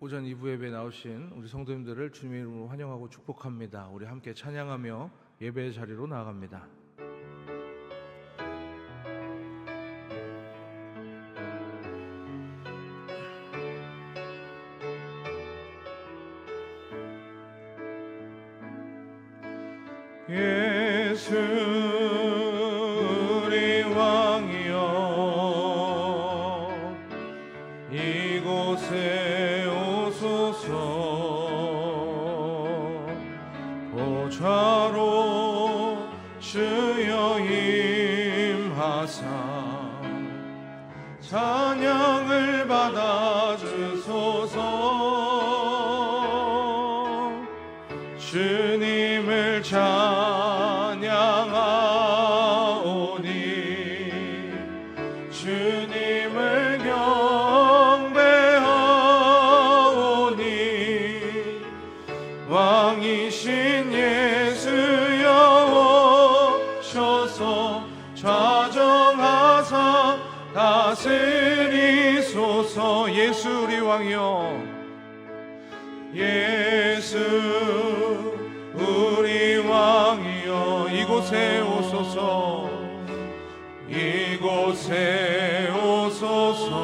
오전 2부 예배에 나오신 우리 성도님들을 주님의 이름으로 환영하고 축복합니다. 우리 함께 찬양하며 예배의 자리로 나아갑니다. 예수 우리 왕이여 이곳에 오소서 보좌로 주여 임하사 찬양을 받아 주소서 주님을 찬양하오니 주님을 경배하오니 왕이신 예수여 오셔서 좌정하사 다스리소서. 예수 우리 왕이여 예수 우리 왕이여 이곳에 오소서 이곳에 오소서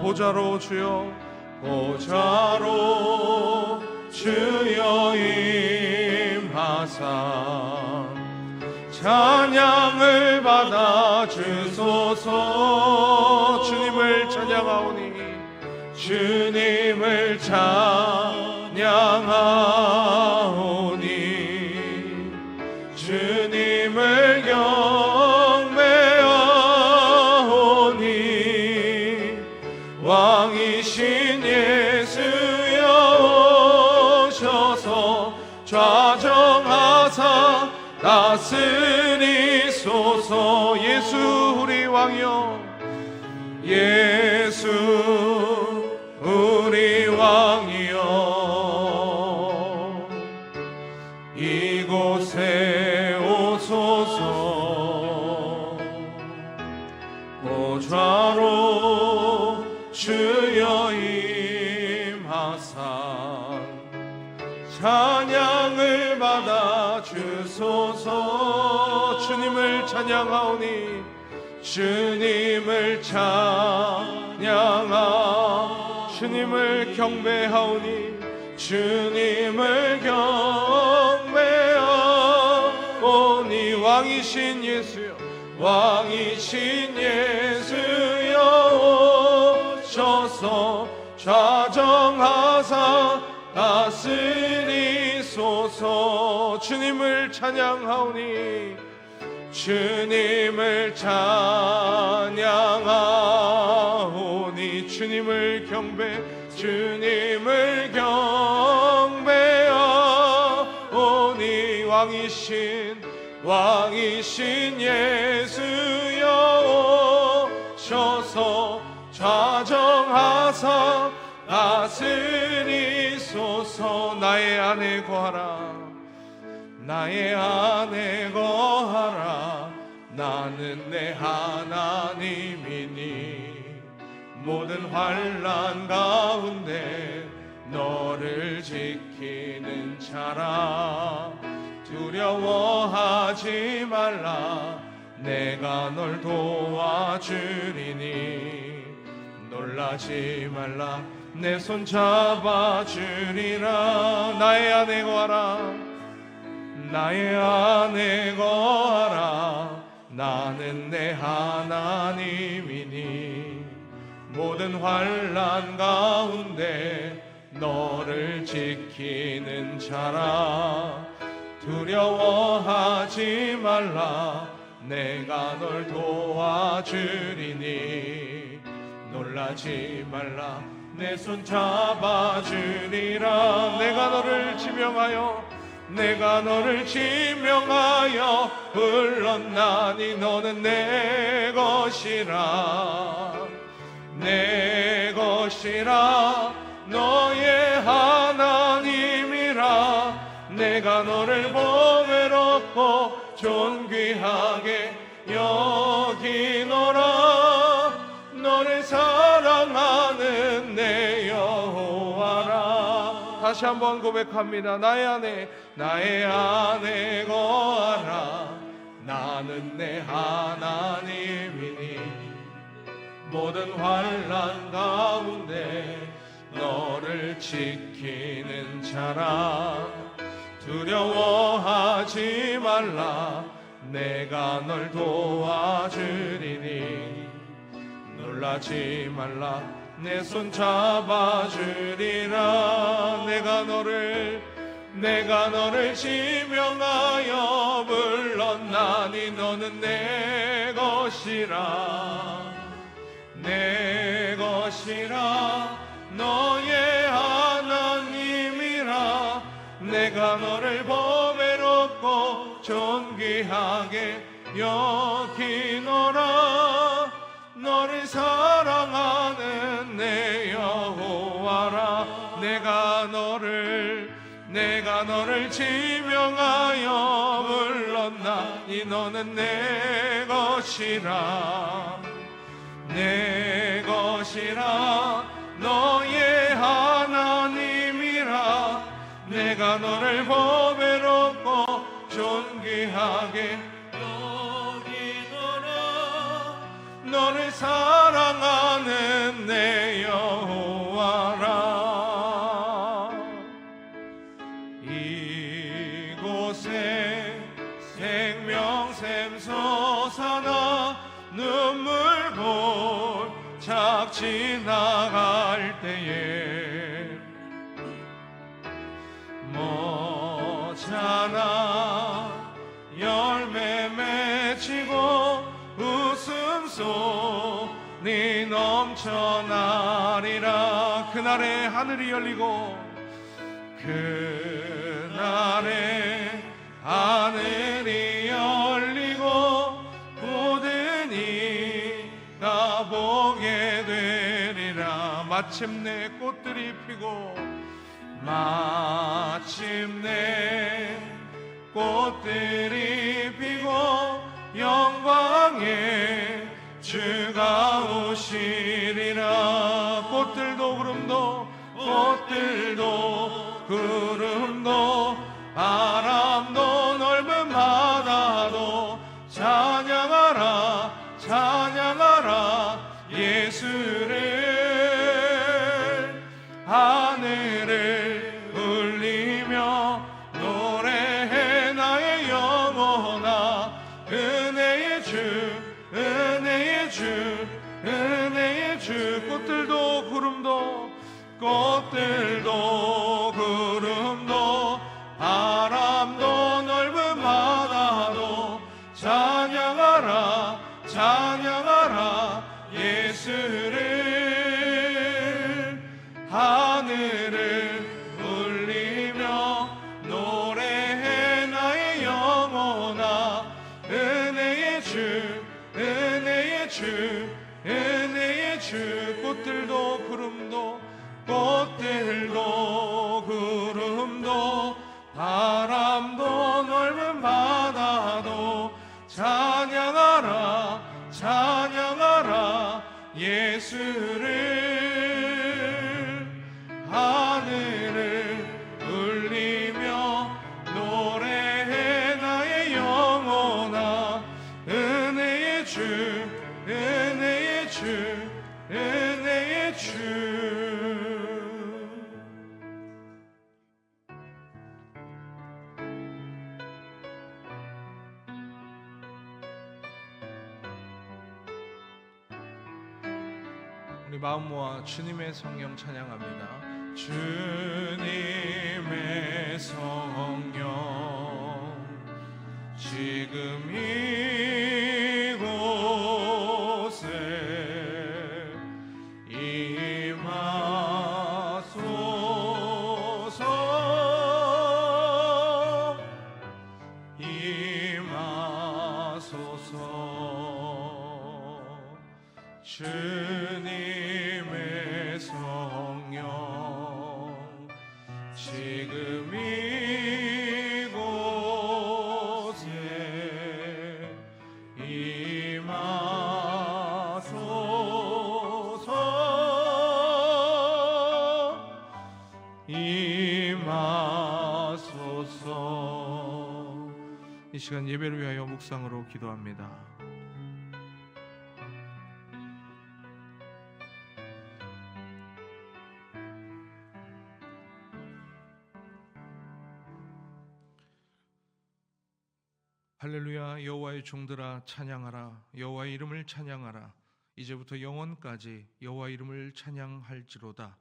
보좌로 주여 보좌로 주여 임하사 찬양을 받아 주소서. 주님을 찬양하오니 주님을 찬양하오니 주님을 경배하오니 왕이신 예수여 오셔서 좌정하사 다스리소서. 예수 우리 왕이여 예수 우리 왕이여 이곳에 오소서 보좌로 주여 임하사 찬양을 받아 주소서. 주님을 찬양하오니 주님을 찬양하 주님을 경배하오니 주님을 경배하오니 왕이신 예수여 왕이신 예수여 오셔서 좌정하사 다스리소서. 주님을 찬양하오니 주님을 찬양하오니 주님을 주님을 경배하오니 왕이신 예수여 오셔서 좌정하사 다스리소서. 나의 안에 거하라 나의 안에 거하라 나는 내 하나님이니 모든 환난 가운데 너를 지키는 자라 두려워하지 말라 내가 널 도와주리니 놀라지 말라 내 손 잡아주리라. 나의 안에 거하라 나의 안에 거하라 나는 내 하나님이니 모든 환난 가운데 너를 지키는 자라 두려워하지 말라 내가 널 도와주리니 놀라지 말라 내 손 잡아주리라. 내가 너를 지명하여 불렀나니 너는 내 것이라 너의 하나님이라. 내가 너를 보배롭고 존귀하게 여기노라. 너를 사랑하는 내 다시 한번 고백합니다. 나의 안에 거하라. 나는 내 하나님이니 모든 환난 가운데 너를 지키는 자라. 두려워하지 말라. 내가 널 도와주리니 놀라지 말라. 내 손 잡아주리라. 내가 너를 지명하여 불렀나니 너는 내 것이라. 내 것이라. 너의 하나님이라. 내가 너를 보배롭고 존귀하게 여기노라. 너를 사랑하는 내 여호와라. 내가 너를 지명하여 불렀나니 너는 내 것이라. 내 것이라. 너의 하나님이라. 내가 너를 보배롭고 존귀하게 여기노라. 너를 사랑하는 내 여호와라. 이곳에 생명샘 솟아나 눈물 골짝 지나갈 때에 모자라 열매 맺히고 웃음소리 넘쳐나리라. 그날에 하늘이 열리고 그날에 하늘이 열리고 모든 이가 보게 되리라. 마침내 꽃들이 피고 마침내 꽃들이 피고 영광의 주가 오시리라. 꽃들도 구름도 바람도 넓은 바다도 찬양하라. 예수를. 하늘을 울리며 노래해 나의 영혼아. 은혜의 주. 꽃들도 구름도 바람도 넓은 바다도 찬양하라. 예수를. 하늘을 울리며 노래해 나의 영혼아. 은혜의 주. 꽃들도 구름도 바람도 넓은 바다도 찬양하라. 예수를. 하늘을 울리며 노래해 나의 영혼아. 은혜의 주. 우리 마음 모아 주님의 성령 찬양합니다. 주님의 성령 지금 이곳에 임하소서. 주님의 성령 지금 이곳에 임하소서. 임하소서. 이 시간 예배를 위하여 묵상으로 기도합니다. 할렐루야. 여호와의 종들아 찬양하라. 여호와의 이름을 찬양하라. 이제부터 영원까지 여호와 이름을 찬양할지로다.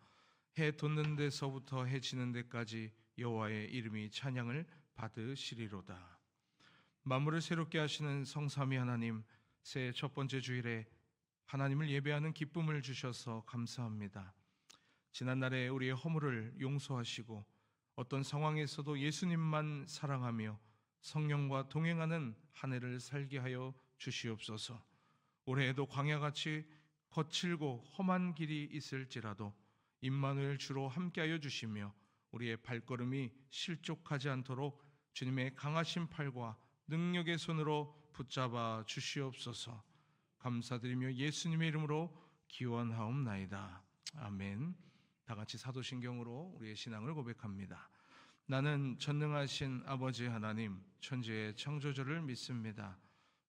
해 돋는 데서부터 해 지는 데까지 여호와의 이름이 찬양을 받으시리로다. 만물을 새롭게 하시는 성삼위 하나님, 새해 첫 번째 주일에 하나님을 예배하는 기쁨을 주셔서 감사합니다. 지난날에 우리의 허물을 용서하시고 어떤 상황에서도 예수님만 사랑하며 성령과 동행하는 한 해를 살게 하여 주시옵소서. 올해에도 광야같이 거칠고 험한 길이 있을지라도 임마누엘 주로 함께하여 주시며 우리의 발걸음이 실족하지 않도록 주님의 강하신 팔과 능력의 손으로 붙잡아 주시옵소서. 감사드리며 예수님의 이름으로 기원하옵나이다. 아멘. 다 같이 사도신경으로 우리의 신앙을 고백합니다. 나는 전능하신 아버지 하나님, 천지의 창조주를 믿습니다.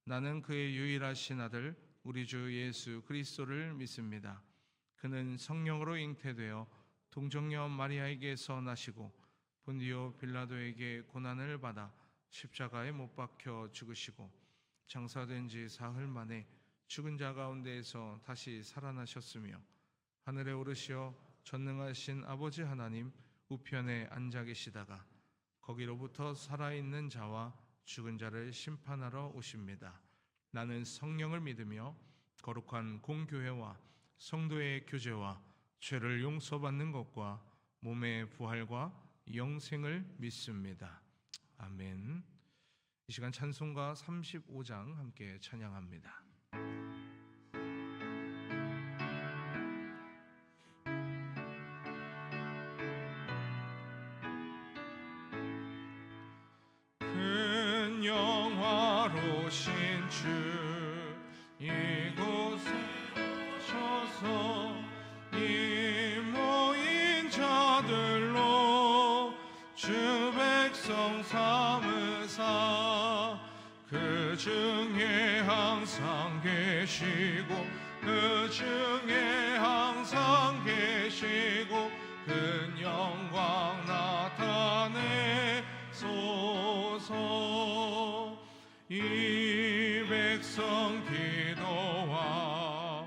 나는 그의 유일하신 아들 우리 주 예수 그리스도를 믿습니다. 그는 성령으로 잉태되어 동정녀 마리아에게서 나시고 본디오 빌라도에게 고난을 받아 십자가에 못 박혀 죽으시고 장사된 지 사흘 만에 죽은 자 가운데에서 다시 살아나셨으며 하늘에 오르시어 전능하신 아버지 하나님 우편에 앉아 계시다가 거기로부터 살아있는 자와 죽은 자를 심판하러 오십니다. 나는 성령을 믿으며 거룩한 공교회와 성도의 교제와 죄를 용서받는 것과 몸의 부활과 영생을 믿습니다. 아멘. 이 시간 찬송가 35장 함께 찬양합니다. 큰 영화로신 주 이곳에 오셔서 이 모인 자들로 주 백성 삼으사 그 중에 항상 계시고 그 중에 항상 계시고 큰 영광 나타내소서. 이 백성 기도와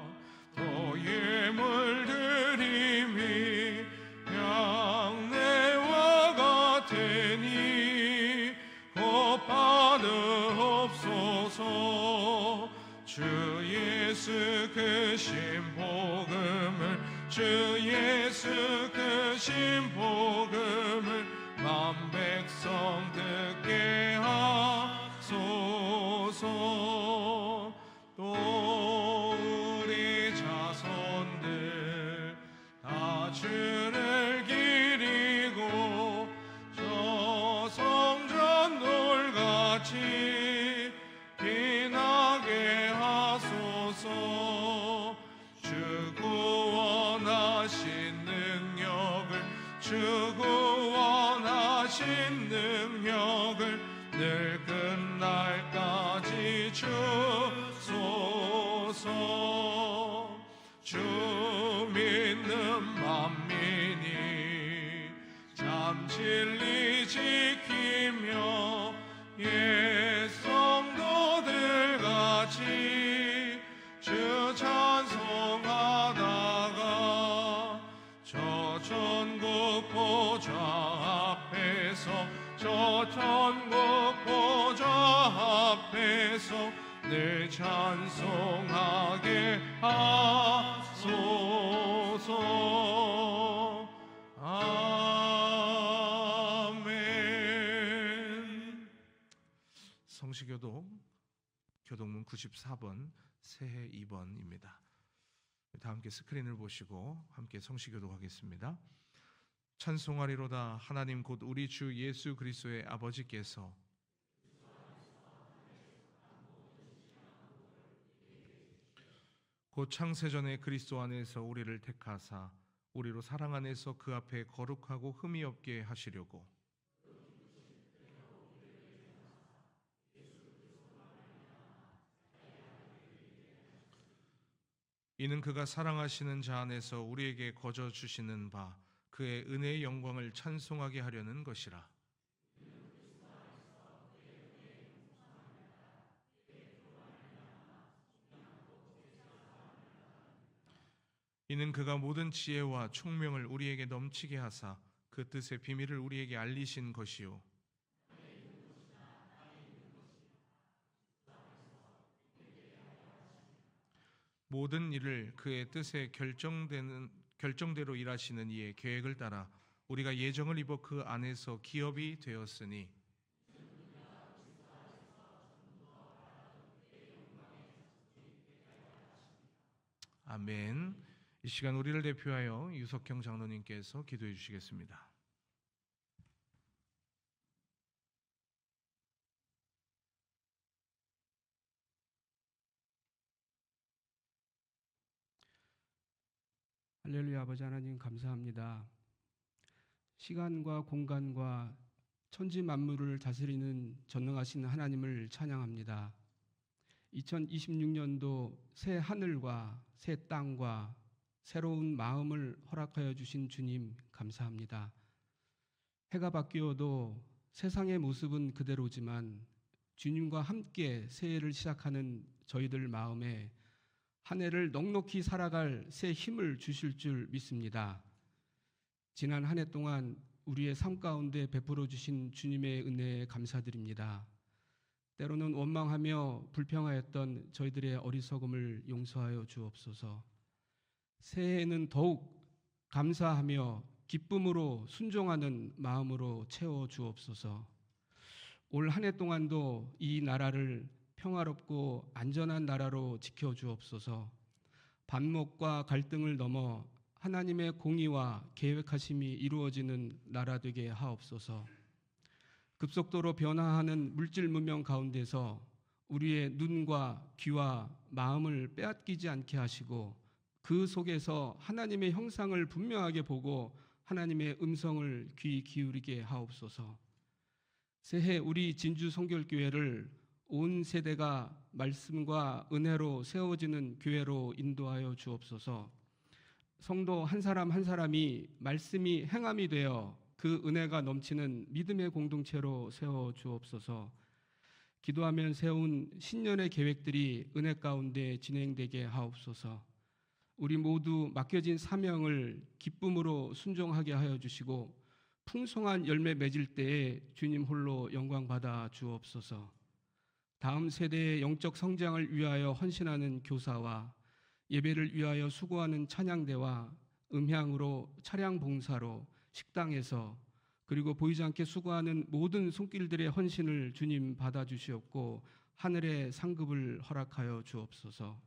또 예물 드림이 양내와 같으니 곧 받으옵소서. 주 예수 크신 복음을 주 예수 크신 복음을 만 백성 듣게 하소서. 또 우리 자손들 다 주를 기리고 저 성전 돌같이 빛나게 하소서. 주 구원하신 능력을 주 구원하신 능력을 늘 끝날까지 주소서. 주 믿는 만민이 참 진리 지키며 옛 성도들 같이 주 찬송하다가 저 천국 보좌 앞에서 저 천국 보좌 앞에서 늘 찬송하게 하소서. 아멘. 성시교독 교독문 94번 새해 2번입니다. 다 함께 스크린을 보시고 함께 성시교독하겠습니다. 찬송하리로다. 하나님 곧 우리 주 예수 그리스도의 아버지께서 곧 창세전에 그리스도 안에서 우리를 택하사 우리로 사랑 안에서 그 앞에 거룩하고 흠이 없게 하시려고 이는 그가 사랑하시는 자 안에서 우리에게 거저 주시는 바 그의 은혜의 영광을 찬송하게 하려는 것이라. 이는 그가 모든 지혜와 총명을 우리에게 넘치게 하사 그 뜻의 비밀을 우리에게 알리신 것이요 모든 일을 그의 뜻에 결정대로 일하시는 이의 계획을 따라 우리가 예정을 입어 그 안에서 기업이 되었으니 아멘. 이 시간 우리를 대표하여 유석형 장로님께서 기도해 주시겠습니다. 할렐루야. 아버지 하나님 감사합니다. 시간과 공간과 천지 만물을 다스리는 전능하신 하나님을 찬양합니다. 2026년도 새 하늘과 새 땅과 새로운 마음을 허락하여 주신 주님 감사합니다. 해가 바뀌어도 세상의 모습은 그대로지만 주님과 함께 새해를 시작하는 저희들 마음에 한 해를 넉넉히 살아갈 새 힘을 주실 줄 믿습니다. 지난 한 해 동안 우리의 삶 가운데 베풀어 주신 주님의 은혜에 감사드립니다. 때로는 원망하며 불평하였던 저희들의 어리석음을 용서하여 주옵소서. 새해에는 더욱 감사하며 기쁨으로 순종하는 마음으로 채워 주옵소서. 올 한 해 동안도 이 나라를 평화롭고 안전한 나라로 지켜 주옵소서. 반목과 갈등을 넘어 하나님의 공의와 계획하심이 이루어지는 나라 되게 하옵소서. 급속도로 변화하는 물질 문명 가운데서 우리의 눈과 귀와 마음을 빼앗기지 않게 하시고 그 속에서 하나님의 형상을 분명하게 보고 하나님의 음성을 귀 기울이게 하옵소서. 새해 우리 진주 성결교회를 온 세대가 말씀과 은혜로 세워지는 교회로 인도하여 주옵소서. 성도 한 사람 한 사람이 말씀이 행함이 되어 그 은혜가 넘치는 믿음의 공동체로 세워 주옵소서. 기도하면 세운 신년의 계획들이 은혜 가운데 진행되게 하옵소서. 우리 모두 맡겨진 사명을 기쁨으로 순종하게 하여 주시고 풍성한 열매 맺을 때에 주님 홀로 영광 받아 주옵소서. 다음 세대의 영적 성장을 위하여 헌신하는 교사와 예배를 위하여 수고하는 찬양대와 음향으로 차량 봉사로 식당에서 그리고 보이지 않게 수고하는 모든 손길들의 헌신을 주님 받아주시옵고 하늘의 상급을 허락하여 주옵소서.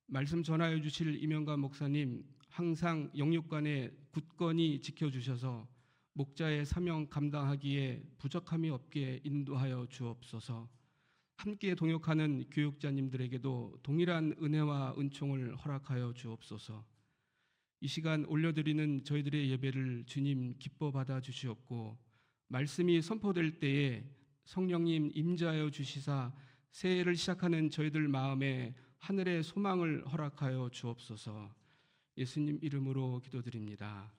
말씀 전하여 주실 이명관 목사님 항상 영육간에 굳건히 지켜주셔서 목자의 사명 감당하기에 부족함이 없게 인도하여 주옵소서. 함께 동역하는 교육자님들에게도 동일한 은혜와 은총을 허락하여 주옵소서. 이 시간 올려드리는 저희들의 예배를 주님 기뻐 받아 주시옵고 말씀이 선포될 때에 성령님 임재하여 주시사 새해를 시작하는 저희들 마음에 하늘의 소망을 허락하여 주옵소서. 예수님 이름으로 기도드립니다.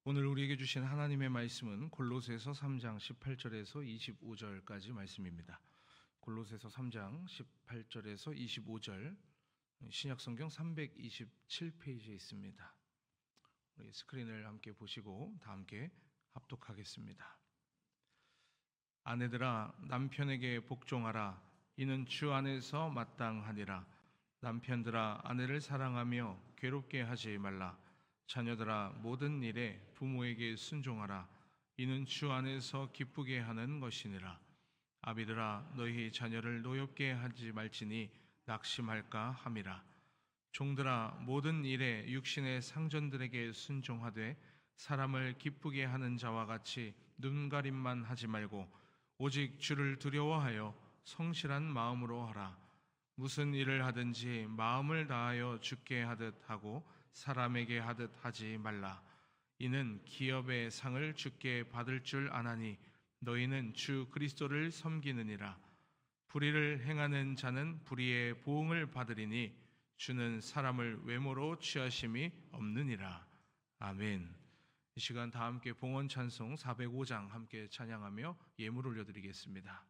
오늘 우리에게 주신 하나님의 말씀은 골로새서 3장 18절에서 25절까지 말씀입니다. 골로새서 3장 18절에서 25절 신약성경 327페이지에 있습니다. 우리 스크린을 함께 보시고 다 함께 합독하겠습니다. 아내들아 남편에게 복종하라. 이는 주 안에서 마땅하니라. 남편들아 아내를 사랑하며 괴롭게 하지 말라. 자녀들아 모든 일에 부모에게 순종하라. 이는 주 안에서 기쁘게 하는 것이니라. 아비들아 너희 자녀를 노엽게 하지 말지니 낙심할까 함이라. 종들아 모든 일에 육신의 상전들에게 순종하되 사람을 기쁘게 하는 자와 같이 눈가림만 하지 말고 오직 주를 두려워하여 성실한 마음으로 하라. 무슨 일을 하든지 마음을 다하여 주께 하듯 하고 사람에게 하듯 하지 말라. 이는 기업의 상을 주께 받을 줄 아나니 너희는 주 그리스도를 섬기느니라. 불의를 행하는 자는 불의의 보응을 받으리니 주는 사람을 외모로 취하심이 없느니라. 아멘. 이 시간 다 함께 봉헌 찬송 405장 함께 찬양하며 예물 올려드리겠습니다.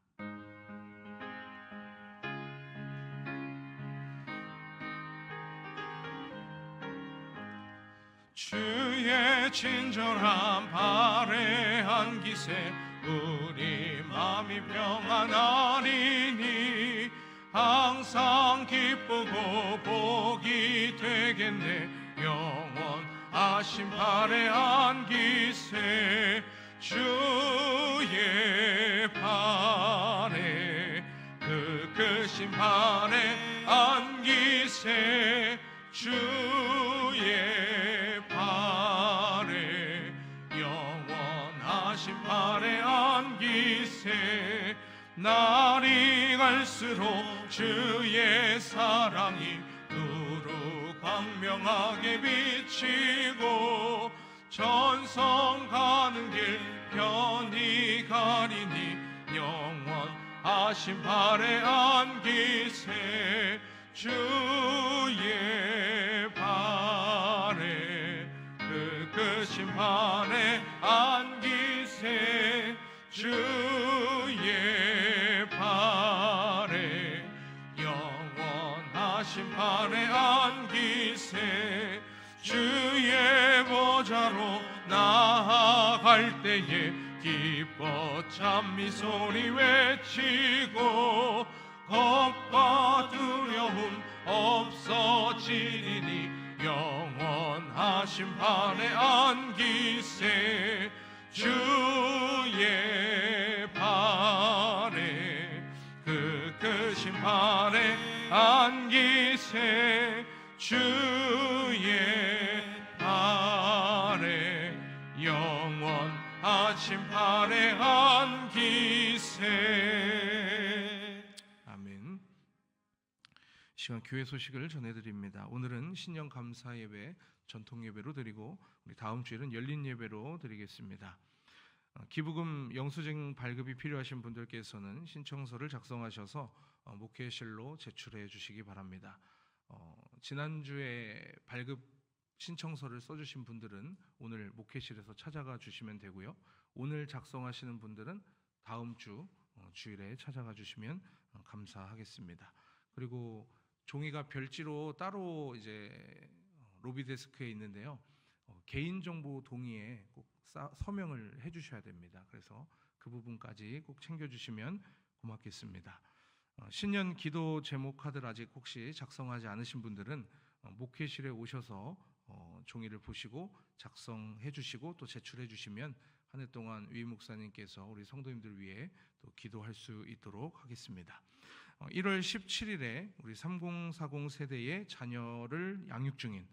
주의 친절한 발에한 기세 우리 마음이 평안하리니 항상 기쁘고 복이 되겠네. 영원하신 발에한 기세 주의 발에 그 크신 발에한 기세 주의 발에 영원하신 발에한 기세 날이 갈수록 주의 사랑이 두루 광명하게 비치고 전성 가는 길 편히 가리니 영원하신 발에한 기세 주의 발에 그 크신 발에한 기세 주의 발에 영원하신 발에한 기세 주의 보좌로 나아갈 때에 기뻐 찬미 소리 외치고 겁과 두려움 없어지리니 영원하신 발에한 기세 주의 발에 그 크신 발에한 기세 주의 발에 영원하신 발에한 기세. 아멘. 시간 교회 소식을 전해드립니다. 오늘은 신년 감사 예배 전통 예배로 드리고 우리 다음 주일은 열린 예배로 드리겠습니다. 기부금 영수증 발급이 필요하신 분들께서는 신청서를 작성하셔서 목회실로 제출해 주시기 바랍니다. 지난주에 발급 신청서를 써주신 분들은 오늘 목회실에서 찾아가 주시면 되고요. 오늘 작성하시는 분들은 다음 주 주일에 찾아가 주시면 감사하겠습니다. 그리고 종이가 별지로 따로 이제 로비 데스크에 있는데요. 개인정보 동의에 꼭 서명을 해주셔야 됩니다. 그래서 그 부분까지 꼭 챙겨주시면 고맙겠습니다. 신년 기도 제목 카드를 아직 혹시 작성하지 않으신 분들은 목회실에 오셔서 종이를 보시고 작성해 주시고 또 제출해 주시면 한 해 동안 위 목사님께서 우리 성도님들 위해 또 기도할 수 있도록 하겠습니다. 1월 17일에 우리 3040 세대의 자녀를 양육 중인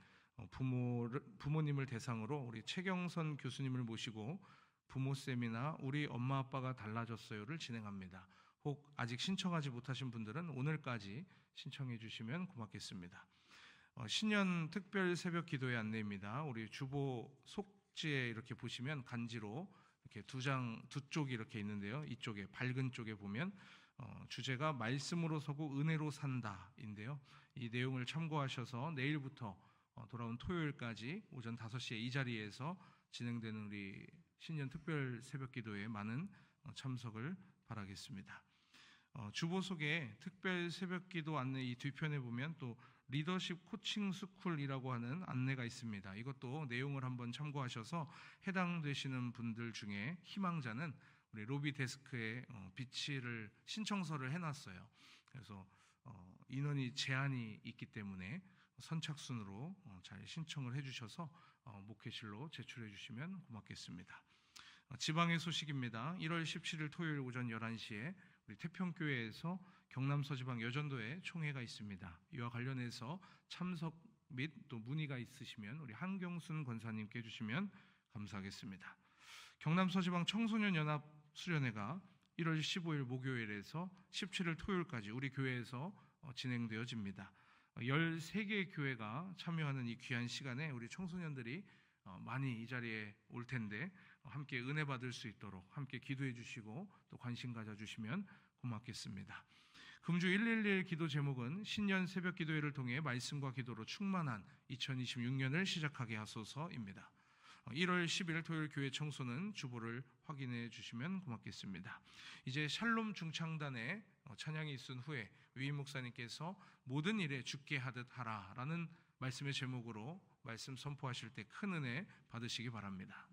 부모님을 대상으로 우리 최경선 교수님을 모시고 부모 세미나 우리 엄마 아빠가 달라졌어요를 진행합니다. 혹 아직 신청하지 못하신 분들은 오늘까지 신청해 주시면 고맙겠습니다. 신년 특별 새벽 기도의 안내입니다. 우리 주보 속지에 이렇게 보시면 간지로 이렇게 두 쪽이 이렇게 있는데요. 이쪽에 밝은 쪽에 보면 주제가 말씀으로 서고 은혜로 산다인데요. 이 내용을 참고하셔서 내일부터 돌아온 토요일까지 오전 5시에 이 자리에서 진행되는 우리 신년 특별 새벽 기도에 많은 참석을 바라겠습니다. 주보 속에 특별 새벽 기도 안내 이 뒤편에 보면 또 리더십 코칭 스쿨이라고 하는 안내가 있습니다. 이것도 내용을 한번 참고하셔서 해당되시는 분들 중에 희망자는 우리 로비 데스크에 비치를 신청서를 해놨어요. 그래서 인원이 제한이 있기 때문에 선착순으로 잘 신청을 해주셔서 목회실로 제출해 주시면 고맙겠습니다. 지방의 소식입니다. 1월 17일 토요일 오전 11시에 우리 태평교회에서 경남 서지방 여전도에 총회가 있습니다. 이와 관련해서 참석 및 또 문의가 있으시면 우리 한경순 권사님께 해주시면 감사하겠습니다. 경남 서지방 청소년 연합 수련회가 1월 15일 목요일에서 17일 토요일까지 우리 교회에서 진행되어집니다. 13개의 교회가 참여하는 이 귀한 시간에 우리 청소년들이 많이 이 자리에 올 텐데 함께 은혜 받을 수 있도록 함께 기도해 주시고 또 관심 가져 주시면 고맙겠습니다. 금주 111 기도 제목은 신년 새벽 기도회를 통해 말씀과 기도로 충만한 2026년을 시작하게 하소서입니다. 1월 10일 토요일 교회 청소는 주보를 확인해 주시면 고맙겠습니다. 이제 샬롬 중창단의 찬양이 있은 후에 위임 목사님께서 모든 일에 주께 하듯 하라라는 말씀의 제목으로 말씀 선포하실 때 큰 은혜 받으시기 바랍니다.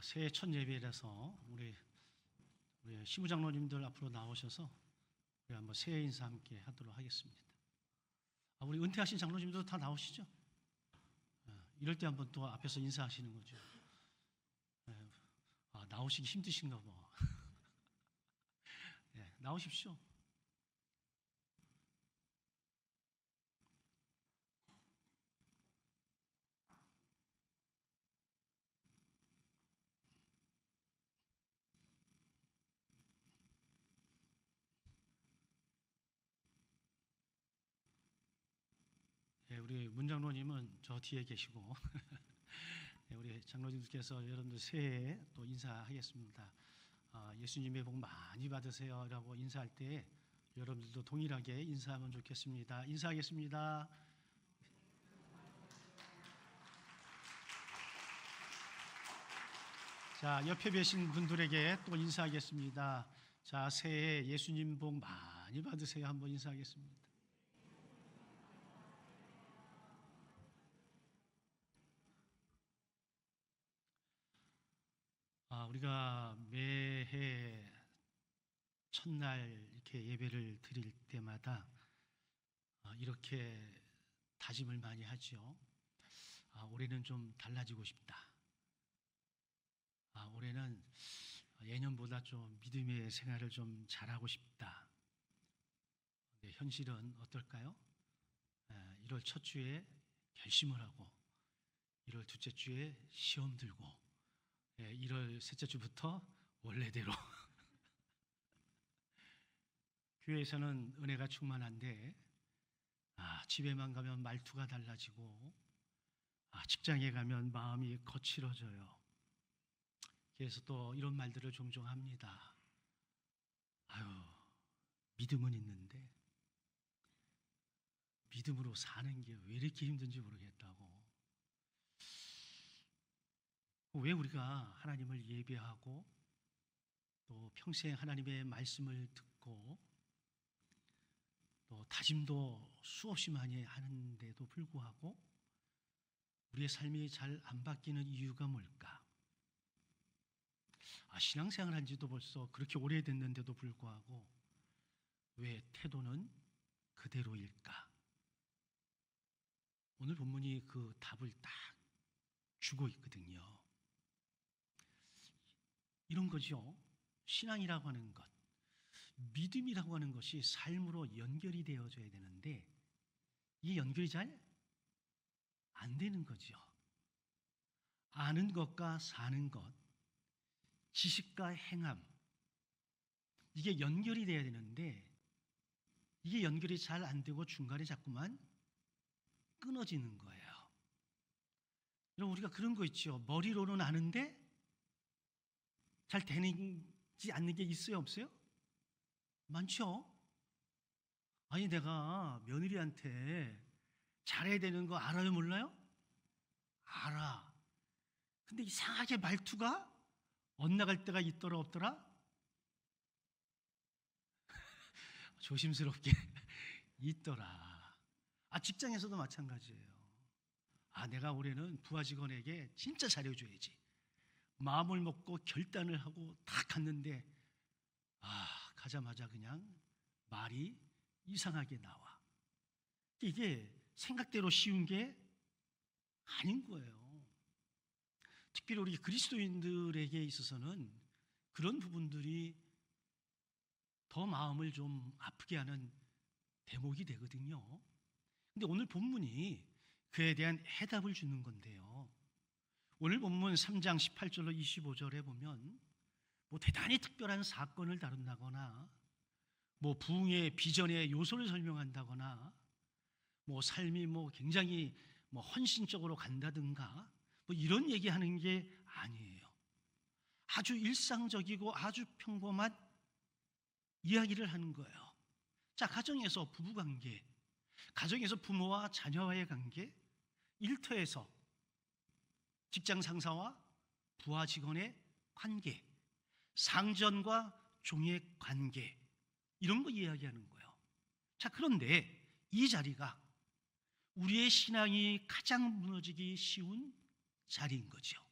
새해 첫 예배라서 우리 시무장로님들 앞으로 나오셔서 우리 한번 새해 인사 함께 하도록 하겠습니다. 우리 은퇴하신 장로님도 다 나오시죠? 이럴 때 한번 또 앞에서 인사하시는 거죠. 나오시기 힘드신가 봐. 나오십시오. 우리 문장로님은 저 뒤에 계시고 우리 장로님께서 여러분들 새해에 또 인사하겠습니다. 예수님의 복 많이 받으세요 라고 인사할 때 여러분들도 동일하게 인사하면 좋겠습니다. 인사하겠습니다. 자, 옆에 계신 분들에게 또 인사하겠습니다. 자, 새해 예수님 복 많이 받으세요. 한번 인사하겠습니다. 우리가 매해 첫날 이렇게 예배를 드릴 때마다 이렇게 다짐을 많이 하죠. 올해는 좀 달라지고 싶다. 올해는 예년보다 좀 믿음의 생활을 좀 잘하고 싶다. 현실은 어떨까요? 1월 첫 주에 결심을 하고 1월 둘째 주에 시험 들고 1월 셋째 주부터 원래대로 교회에서는 은혜가 충만한데 집에만 가면 말투가 달라지고 직장에 가면 마음이 거칠어져요. 그래서 또 이런 말들을 종종 합니다. 믿음은 있는데 믿음으로 사는 게 왜 이렇게 힘든지 모르겠다고. 왜 우리가 하나님을 예배하고 또 평생 하나님의 말씀을 듣고 또 다짐도 수없이 많이 하는데도 불구하고 우리의 삶이 잘 안 바뀌는 이유가 뭘까? 신앙생활 한 지도 벌써 그렇게 오래됐는데도 불구하고 왜 태도는 그대로일까? 오늘 본문이 그 답을 딱 주고 있거든요. 이런 거죠. 신앙이라고 하는 것, 믿음이라고 하는 것이 삶으로 연결이 되어져야 되는데 이 연결이 잘 안 되는 거죠. 아는 것과 사는 것, 지식과 행함, 이게 연결이 돼야 되는데 이게 연결이 잘 안 되고 중간에 자꾸만 끊어지는 거예요. 여러분, 우리가 그런 거 있죠. 머리로는 아는데 잘 되는지 않는 게 있어요, 없어요? 많죠. 내가 며느리한테 잘해야 되는 거 알아요, 몰라요? 알아. 근데 이상하게 말투가 엇나갈 때가 있더라, 없더라? 조심스럽게 있더라. 직장에서도 마찬가지예요. 내가 올해는 부하 직원에게 진짜 잘해줘야지. 마음을 먹고 결단을 하고 딱 갔는데 가자마자 그냥 말이 이상하게 나와. 이게 생각대로 쉬운 게 아닌 거예요. 특별히 우리 그리스도인들에게 있어서는 그런 부분들이 더 마음을 좀 아프게 하는 대목이 되거든요. 근데 오늘 본문이 그에 대한 해답을 주는 건데요. 오늘 본문 3장 18절로 25절에 보면 대단히 특별한 사건을 다룬다거나 부흥의 비전의 요소를 설명한다거나 삶이 굉장히 헌신적으로 간다든가 이런 얘기하는 게 아니에요. 아주 일상적이고 아주 평범한 이야기를 하는 거예요. 자, 가정에서 부부관계, 가정에서 부모와 자녀와의 관계, 일터에서 직장 상사와 부하 직원의 관계, 상전과 종의 관계, 이런 거 이야기하는 거예요. 자, 그런데 이 자리가 우리의 신앙이 가장 무너지기 쉬운 자리인 거죠.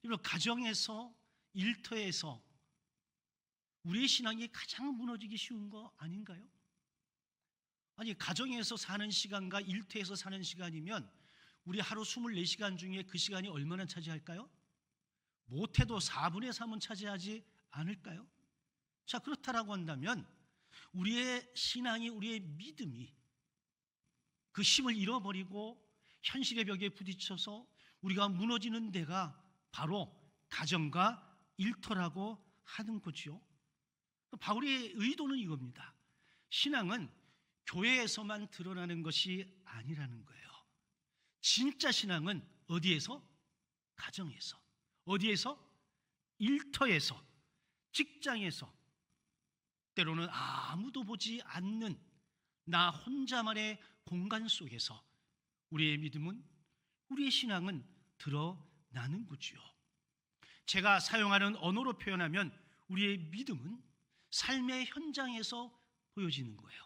여러분, 가정에서, 일터에서 우리의 신앙이 가장 무너지기 쉬운 거 아닌가요? 아니, 가정에서 사는 시간과 일터에서 사는 시간이면 우리 하루 24시간 중에 그 시간이 얼마나 차지할까요? 못해도 4분의 3은 차지하지 않을까요? 자, 그렇다라고 한다면 우리의 신앙이, 우리의 믿음이 그 힘을 잃어버리고 현실의 벽에 부딪혀서 우리가 무너지는 데가 바로 가정과 일터라고 하는 거지요. 바울의 의도는 이겁니다. 신앙은 교회에서만 드러나는 것이 아니라는 거예요. 진짜 신앙은 어디에서? 가정에서. 어디에서? 일터에서, 직장에서, 때로는 아무도 보지 않는 나 혼자만의 공간 속에서 우리의 믿음은, 우리의 신앙은 드러나는 거지요. 제가 사용하는 언어로 표현하면 우리의 믿음은 삶의 현장에서 보여지는 거예요.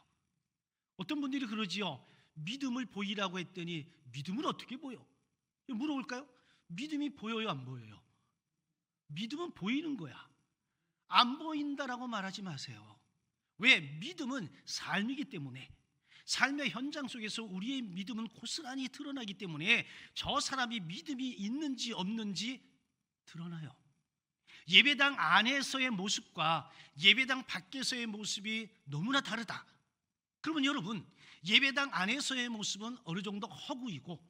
어떤 분들이 그러지요. 믿음을 보이라고 했더니 믿음은 어떻게 보여? 물어볼까요? 믿음이 보여요, 안 보여요? 믿음은 보이는 거야. 안 보인다라고 말하지 마세요. 왜? 믿음은 삶이기 때문에, 삶의 현장 속에서 우리의 믿음은 고스란히 드러나기 때문에 저 사람이 믿음이 있는지 없는지 드러나요. 예배당 안에서의 모습과 예배당 밖에서의 모습이 너무나 다르다. 그러면 여러분, 예배당 안에서의 모습은 어느 정도 허구이고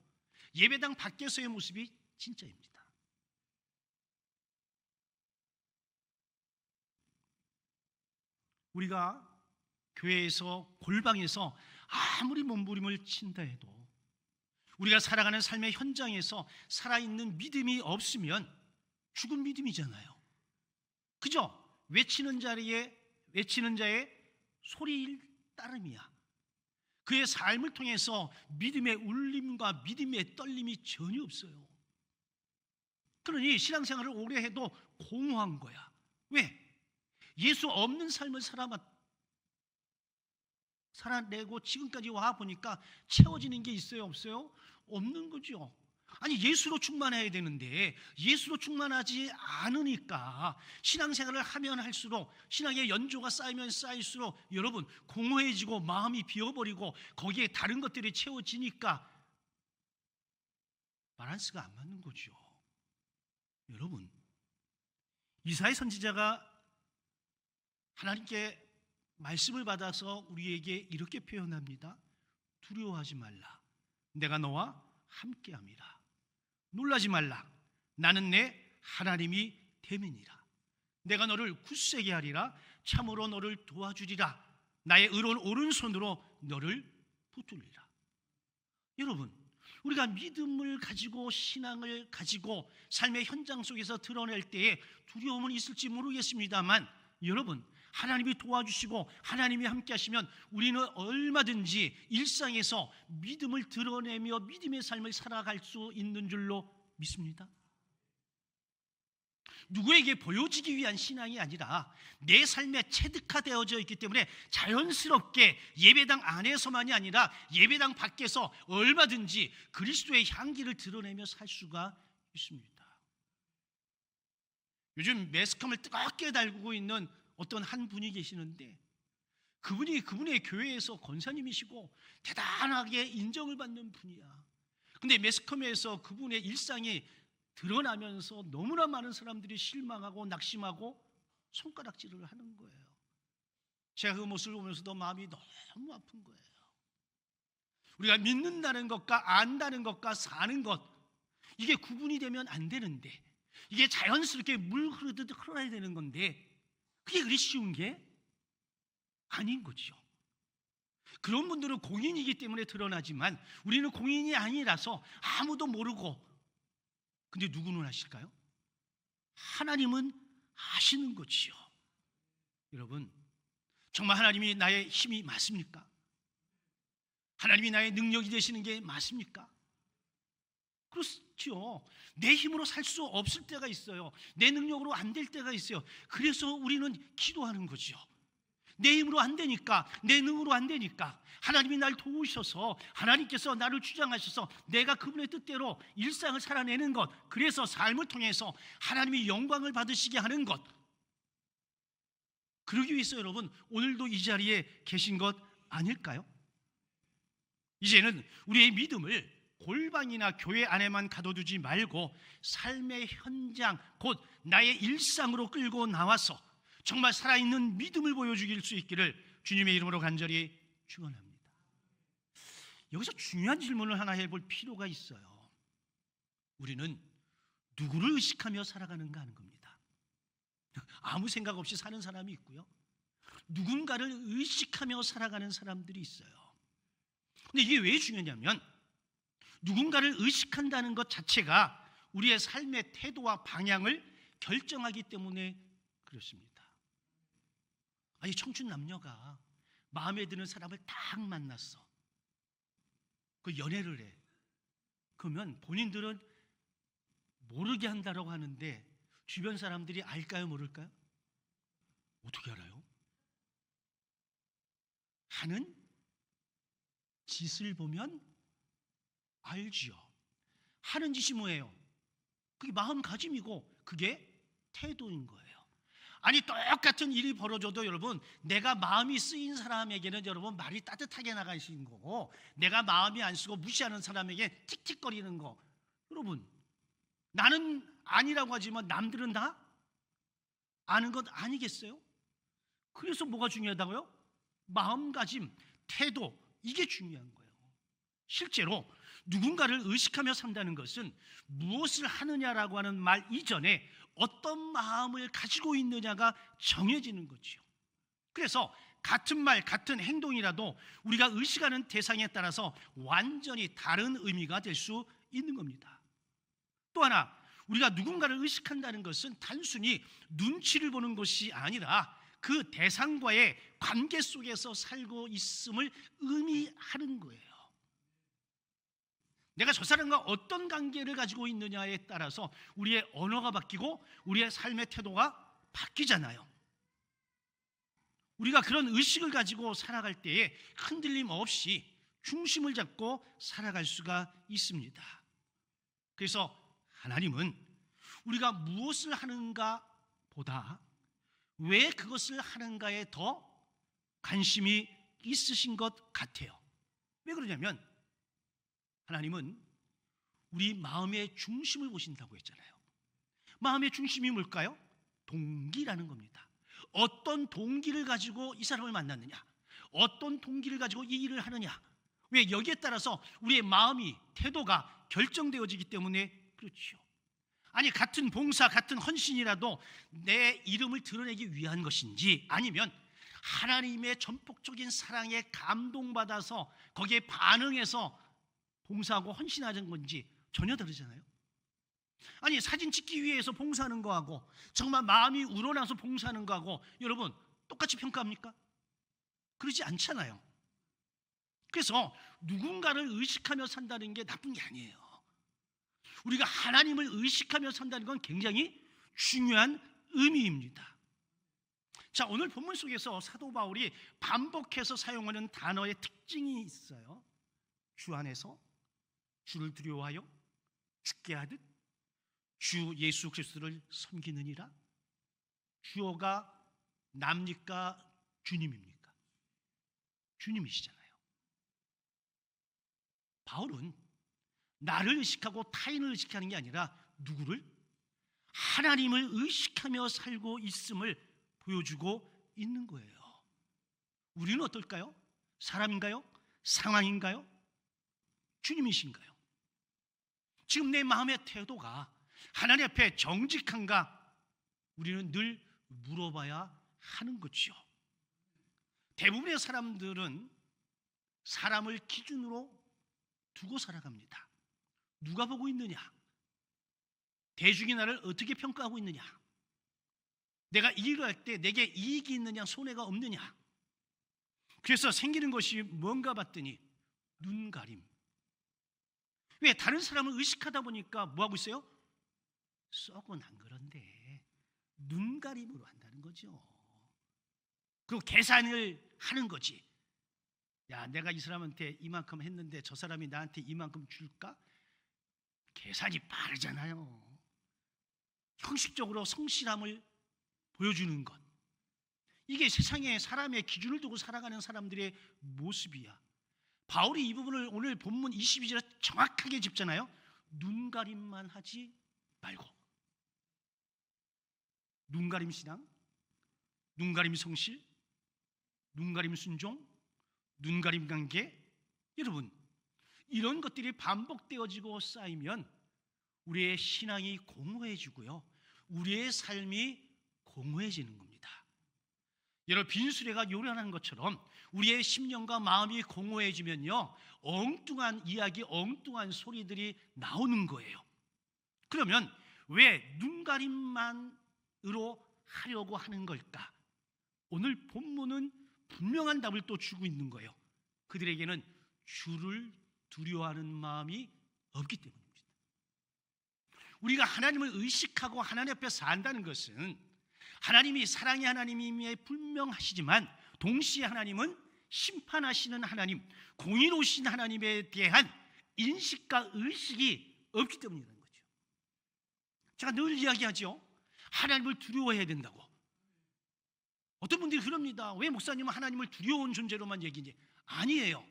예배당 밖에서의 모습이 진짜입니다. 우리가 교회에서, 골방에서 아무리 몸부림을 친다 해도 우리가 살아가는 삶의 현장에서 살아있는 믿음이 없으면 죽은 믿음이잖아요. 그죠? 외치는 자의 소리일 따름이야. 그의 삶을 통해서 믿음의 울림과 믿음의 떨림이 전혀 없어요. 그러니 신앙생활을 오래 해도 공허한 거야. 왜? 예수 없는 삶을 살아내고 지금까지 와 보니까 채워지는 게 있어요, 없어요? 없는 거죠. 아니, 예수로 충만해야 되는데 예수로 충만하지 않으니까 신앙생활을 하면 할수록, 신앙의 연조가 쌓이면 쌓일수록 여러분 공허해지고 마음이 비어버리고 거기에 다른 것들이 채워지니까 밸런스가 안 맞는 거죠. 여러분, 이사야 선지자가 하나님께 말씀을 받아서 우리에게 이렇게 표현합니다. 두려워하지 말라. 내가 너와 함께함이라. 놀라지 말라. 나는 내 하나님이 됨이니라. 내가 너를 굳세게 하리라. 참으로 너를 도와주리라. 나의 의로운 오른손으로 너를 붙들리라. 여러분, 우리가 믿음을 가지고 신앙을 가지고 삶의 현장 속에서 드러낼 때에 두려움은 있을지 모르겠습니다만, 여러분, 하나님이 도와주시고 하나님이 함께 하시면 우리는 얼마든지 일상에서 믿음을 드러내며 믿음의 삶을 살아갈 수 있는 줄로 믿습니다. 누구에게 보여지기 위한 신앙이 아니라 내 삶에 체득화되어져 있기 때문에 자연스럽게 예배당 안에서만이 아니라 예배당 밖에서 얼마든지 그리스도의 향기를 드러내며 살 수가 있습니다. 요즘 매스컴을 뜨겁게 달구고 있는 어떤 한 분이 계시는데, 그분의 교회에서 권사님이시고 대단하게 인정을 받는 분이야. 근데 매스컴에서 그분의 일상이 드러나면서 너무나 많은 사람들이 실망하고 낙심하고 손가락질을 하는 거예요. 제가 그 모습을 보면서도 마음이 너무 아픈 거예요. 우리가 믿는다는 것과 안다는 것과 사는 것, 이게 구분이 되면 안 되는데, 이게 자연스럽게 물 흐르듯 흘러야 되는 건데 그게 그리 쉬운 게 아닌 거죠. 그런 분들은 공인이기 때문에 드러나지만 우리는 공인이 아니라서 아무도 모르고, 근데 누구는 아실까요? 하나님은 아시는 거지요. 여러분, 정말 하나님이 나의 힘이 맞습니까? 하나님이 나의 능력이 되시는 게 맞습니까? 그렇죠. 내 힘으로 살 수 없을 때가 있어요. 내 능력으로 안 될 때가 있어요. 그래서 우리는 기도하는 거죠. 내 힘으로 안 되니까, 내 능으로 안 되니까 하나님이 날 도우셔서 하나님께서 나를 주장하셔서 내가 그분의 뜻대로 일상을 살아내는 것, 그래서 삶을 통해서 하나님이 영광을 받으시게 하는 것, 그러기 위해서 여러분 오늘도 이 자리에 계신 것 아닐까요? 이제는 우리의 믿음을 골방이나 교회 안에만 가둬두지 말고 삶의 현장, 곧 나의 일상으로 끌고 나와서 정말 살아있는 믿음을 보여주길 수 있기를 주님의 이름으로 간절히 축원합니다. 여기서 중요한 질문을 하나 해볼 필요가 있어요. 우리는 누구를 의식하며 살아가는가 하는 겁니다. 아무 생각 없이 사는 사람이 있고요, 누군가를 의식하며 살아가는 사람들이 있어요. 근데 이게 왜 중요하냐면 누군가를 의식한다는 것 자체가 우리의 삶의 태도와 방향을 결정하기 때문에 그렇습니다. 아니, 청춘 남녀가 마음에 드는 사람을 딱 만났어. 그 연애를 해. 그러면 본인들은 모르게 한다라고 하는데 주변 사람들이 알까요, 모를까요? 어떻게 알아요? 하는 짓을 보면 알지요. 하는 짓이 뭐예요? 그게 마음가짐이고 그게 태도인 거예요. 아니, 똑같은 일이 벌어져도 여러분, 내가 마음이 쓰인 사람에게는 여러분 말이 따뜻하게 나가시는 거고, 내가 마음이 안 쓰고 무시하는 사람에게 틱틱거리는 거, 여러분 나는 아니라고 하지만 남들은 다 아는 것 아니겠어요? 그래서 뭐가 중요하다고요? 마음가짐, 태도, 이게 중요한 거예요. 실제로 누군가를 의식하며 산다는 것은 무엇을 하느냐라고 하는 말 이전에 어떤 마음을 가지고 있느냐가 정해지는 거지요. 그래서 같은 말, 같은 행동이라도 우리가 의식하는 대상에 따라서 완전히 다른 의미가 될 수 있는 겁니다. 또 하나, 우리가 누군가를 의식한다는 것은 단순히 눈치를 보는 것이 아니라 그 대상과의 관계 속에서 살고 있음을 의미하는 거예요. 내가 저 사람과 어떤 관계를 가지고 있느냐에 따라서 우리의 언어가 바뀌고 우리의 삶의 태도가 바뀌잖아요. 우리가 그런 의식을 가지고 살아갈 때에 흔들림 없이 중심을 잡고 살아갈 수가 있습니다. 그래서 하나님은 우리가 무엇을 하는가 보다 왜 그것을 하는가에 더 관심이 있으신 것 같아요. 왜 그러냐면 하나님은 우리 마음의 중심을 보신다고 했잖아요. 마음의 중심이 뭘까요? 동기라는 겁니다. 어떤 동기를 가지고 이 사람을 만났느냐, 어떤 동기를 가지고 이 일을 하느냐, 왜 여기에 따라서 우리의 마음이, 태도가 결정되어지기 때문에 그렇죠. 아니, 같은 봉사, 같은 헌신이라도 내 이름을 드러내기 위한 것인지, 아니면 하나님의 전폭적인 사랑에 감동받아서 거기에 반응해서 봉사하고 헌신하는 건지 전혀 다르잖아요. 아니, 사진 찍기 위해서 봉사하는 거하고 정말 마음이 우러나서 봉사하는 거하고 여러분 똑같이 평가합니까? 그러지 않잖아요. 그래서 누군가를 의식하며 산다는 게 나쁜 게 아니에요. 우리가 하나님을 의식하며 산다는 건 굉장히 중요한 의미입니다. 자, 오늘 본문 속에서 사도 바울이 반복해서 사용하는 단어의 특징이 있어요. 주 안에서, 주를 두려워하여, 죽게 하듯, 주 예수 그리스도를 섬기느니라. 주어가 납니까? 주님입니까? 주님이시잖아요. 바울은 나를 의식하고 타인을 의식하는 게 아니라 누구를? 하나님을 의식하며 살고 있음을 보여주고 있는 거예요. 우리는 어떨까요? 사람인가요? 상황인가요? 주님이신가요? 지금 내 마음의 태도가 하나님 앞에 정직한가? 우리는 늘 물어봐야 하는 거죠. 대부분의 사람들은 사람을 기준으로 두고 살아갑니다. 누가 보고 있느냐? 대중이 나를 어떻게 평가하고 있느냐? 내가 이 일을 할 때 내게 이익이 있느냐, 손해가 없느냐? 그래서 생기는 것이 뭔가 봤더니 눈가림. 왜? 다른 사람을 의식하다 보니까 뭐하고 있어요? 썩은 안 그런데 눈가림으로 한다는 거죠. 그리고 계산을 하는 거지. 야, 내가 이 사람한테 이만큼 했는데 저 사람이 나한테 이만큼 줄까? 계산이 빠르잖아요. 형식적으로 성실함을 보여주는 것. 이게 세상에 사람의 기준을 두고 살아가는 사람들의 모습이야. 바울이 이 부분을 오늘 본문 22절에 정확하게 짚잖아요. 눈가림만 하지 말고. 눈가림 신앙, 눈가림 성실, 눈가림 순종, 눈가림 관계. 여러분, 이런 것들이 반복되어지고 쌓이면 우리의 신앙이 공허해지고요, 우리의 삶이 공허해지는 겁니다. 여러분, 빈수레가 요란한 것처럼 우리의 심령과 마음이 공허해지면요, 엉뚱한 이야기, 엉뚱한 소리들이 나오는 거예요. 그러면 왜 눈가림만으로 하려고 하는 걸까? 오늘 본문은 분명한 답을 또 주고 있는 거예요. 그들에게는 주를 두려워하는 마음이 없기 때문입니다. 우리가 하나님을 의식하고 하나님 앞에 산다는 것은 하나님이 사랑의 하나님임에 분명하시지만 동시에 하나님은 심판하시는 하나님, 공의로우신 하나님에 대한 인식과 의식이 없기 때문이라는 거죠. 제가 늘 이야기하죠. 하나님을 두려워해야 된다고. 어떤 분들이 그럽니다. 왜 목사님은 하나님을 두려운 존재로만 얘기하지? 아니에요.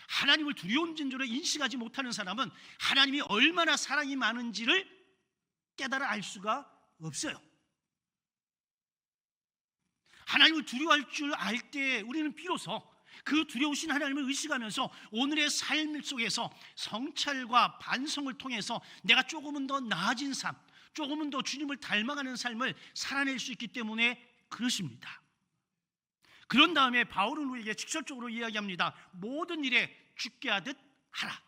하나님을 두려운 존재로 인식하지 못하는 사람은 하나님이 얼마나 사랑이 많은지를 깨달아 알 수가 없어요. 하나님을 두려워할 줄 알 때 우리는 비로소 그 두려우신 하나님을 의식하면서 오늘의 삶 속에서 성찰과 반성을 통해서 내가 조금은 더 나아진 삶, 조금은 더 주님을 닮아가는 삶을 살아낼 수 있기 때문에 그렇습니다. 그런 다음에 바울은 우리에게 직접적으로 이야기합니다. 모든 일에 주께 하듯 하라.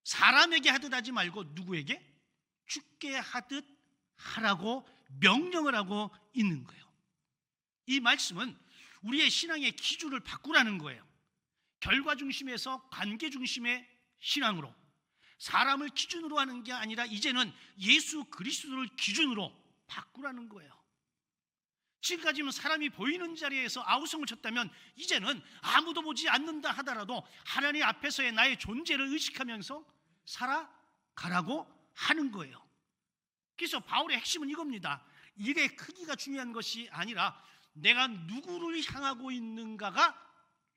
사람에게 하듯 하지 말고 누구에게? 주께 하듯 하라고 명령을 하고 있는 거예요. 이 말씀은 우리의 신앙의 기준을 바꾸라는 거예요. 결과 중심에서 관계 중심의 신앙으로, 사람을 기준으로 하는 게 아니라 이제는 예수 그리스도를 기준으로 바꾸라는 거예요. 지금까지는 사람이 보이는 자리에서 아우성을 쳤다면 이제는 아무도 보지 않는다 하더라도 하나님 앞에서의 나의 존재를 의식하면서 살아가라고 하는 거예요. 그래서 바울의 핵심은 이겁니다. 일의 크기가 중요한 것이 아니라 내가 누구를 향하고 있는가가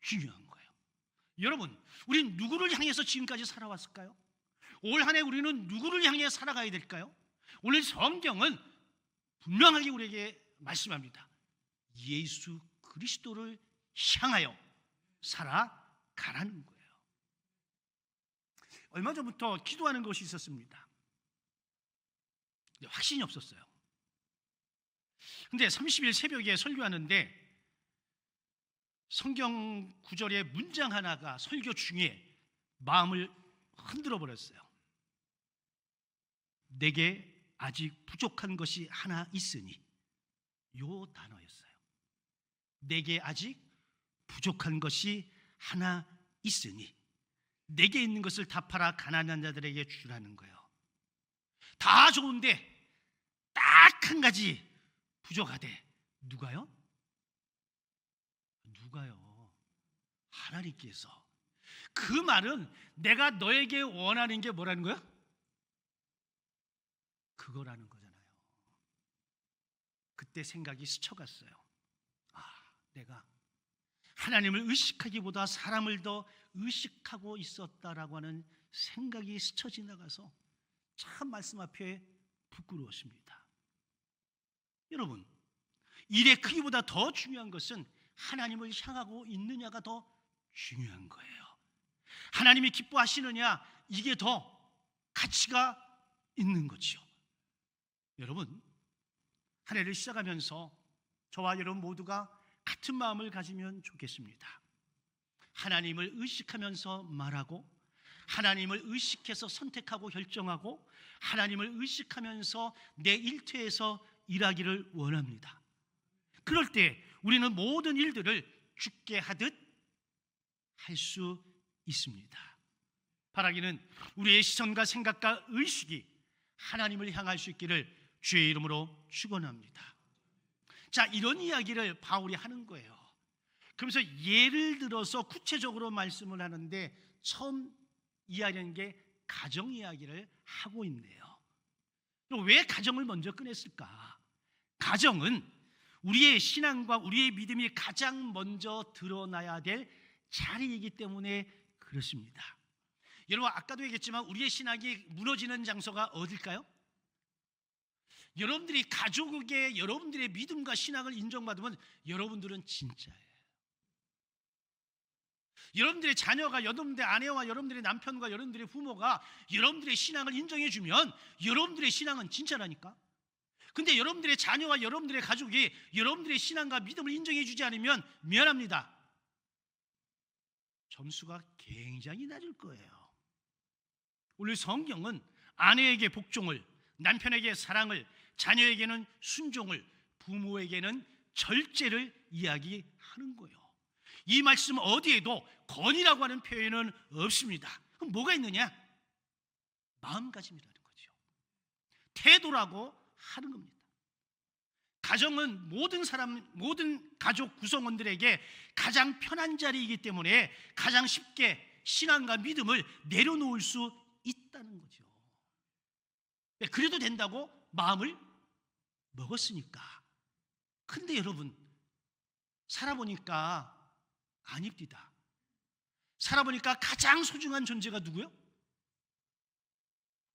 중요한 거예요. 여러분, 우리는 누구를 향해서 지금까지 살아왔을까요? 올 한 해 우리는 누구를 향해 살아가야 될까요? 오늘 성경은 분명하게 우리에게 말씀합니다. 예수 그리스도를 향하여 살아가라는 거예요. 얼마 전부터 기도하는 것이 있었습니다. 확신이 없었어요. 근데 30일 새벽에 설교하는데 성경 구절의 문장 하나가 설교 중에 마음을 흔들어 버렸어요. 내게 아직 부족한 것이 하나 있으니, 요 단어였어요. 내게 아직 부족한 것이 하나 있으니 내게 있는 것을 다 팔아 가난한 자들에게 주라는 거예요. 다 좋은데 딱 한 가지 부족하대. 누가요? 하나님께서. 그 말은 내가 너에게 원하는 게 뭐라는 거야? 그거라는 거잖아요. 그때 생각이 스쳐갔어요. 내가 하나님을 의식하기보다 사람을 더 의식하고 있었다라고 하는 생각이 스쳐 지나가서 참 말씀 앞에 부끄러웠습니다. 여러분, 일의 크기보다 더 중요한 것은 하나님을 향하고 있느냐가 더 중요한 거예요. 하나님이 기뻐하시느냐, 이게 더 가치가 있는 거죠. 여러분, 한 해를 시작하면서 저와 여러분 모두가 같은 마음을 가지면 좋겠습니다. 하나님을 의식하면서 말하고, 하나님을 의식해서 선택하고 결정하고, 하나님을 의식하면서 내 일터에서 일하기를 원합니다. 그럴 때 우리는 모든 일들을 주께 하듯 할 수 있습니다. 바라기는 우리의 시선과 생각과 의식이 하나님을 향할 수 있기를 주의 이름으로 축원합니다. 자, 이런 이야기를 바울이 하는 거예요. 그러면서 예를 들어서 구체적으로 말씀을 하는데 처음 이야기하는 게 가정 이야기를 하고 있네요. 왜 가정을 먼저 꺼냈을까? 가정은 우리의 신앙과 우리의 믿음이 가장 먼저 드러나야 될 자리이기 때문에 그렇습니다. 여러분, 아까도 얘기했지만 우리의 신앙이 무너지는 장소가 어딜까요? 여러분들이 가족에게 여러분들의 믿음과 신앙을 인정받으면 여러분들은 진짜예요. 여러분들의 자녀가 여러분들의 아내와 여러분들의 남편과 여러분들의 부모가 여러분들의 신앙을 인정해주면 여러분들의 신앙은 진짜라니까. 근데 여러분들의 자녀와 여러분들의 가족이 여러분들의 신앙과 믿음을 인정해주지 않으면 미안합니다, 점수가 굉장히 낮을 거예요. 오늘 성경은 아내에게 복종을, 남편에게 사랑을, 자녀에게는 순종을, 부모에게는 절제를 이야기하는 거예요. 이 말씀 어디에도 권위라고 하는 표현은 없습니다. 그럼 뭐가 있느냐? 마음가짐이라는 거죠. 태도라고 하는 겁니다. 가정은 모든 가족 구성원들에게 가장 편한 자리이기 때문에 가장 쉽게 신앙과 믿음을 내려놓을 수 있다는 거죠. 그래도 된다고 마음을 먹었으니까. 근데 여러분, 살아보니까 아닙니다. 살아보니까 가장 소중한 존재가 누구요?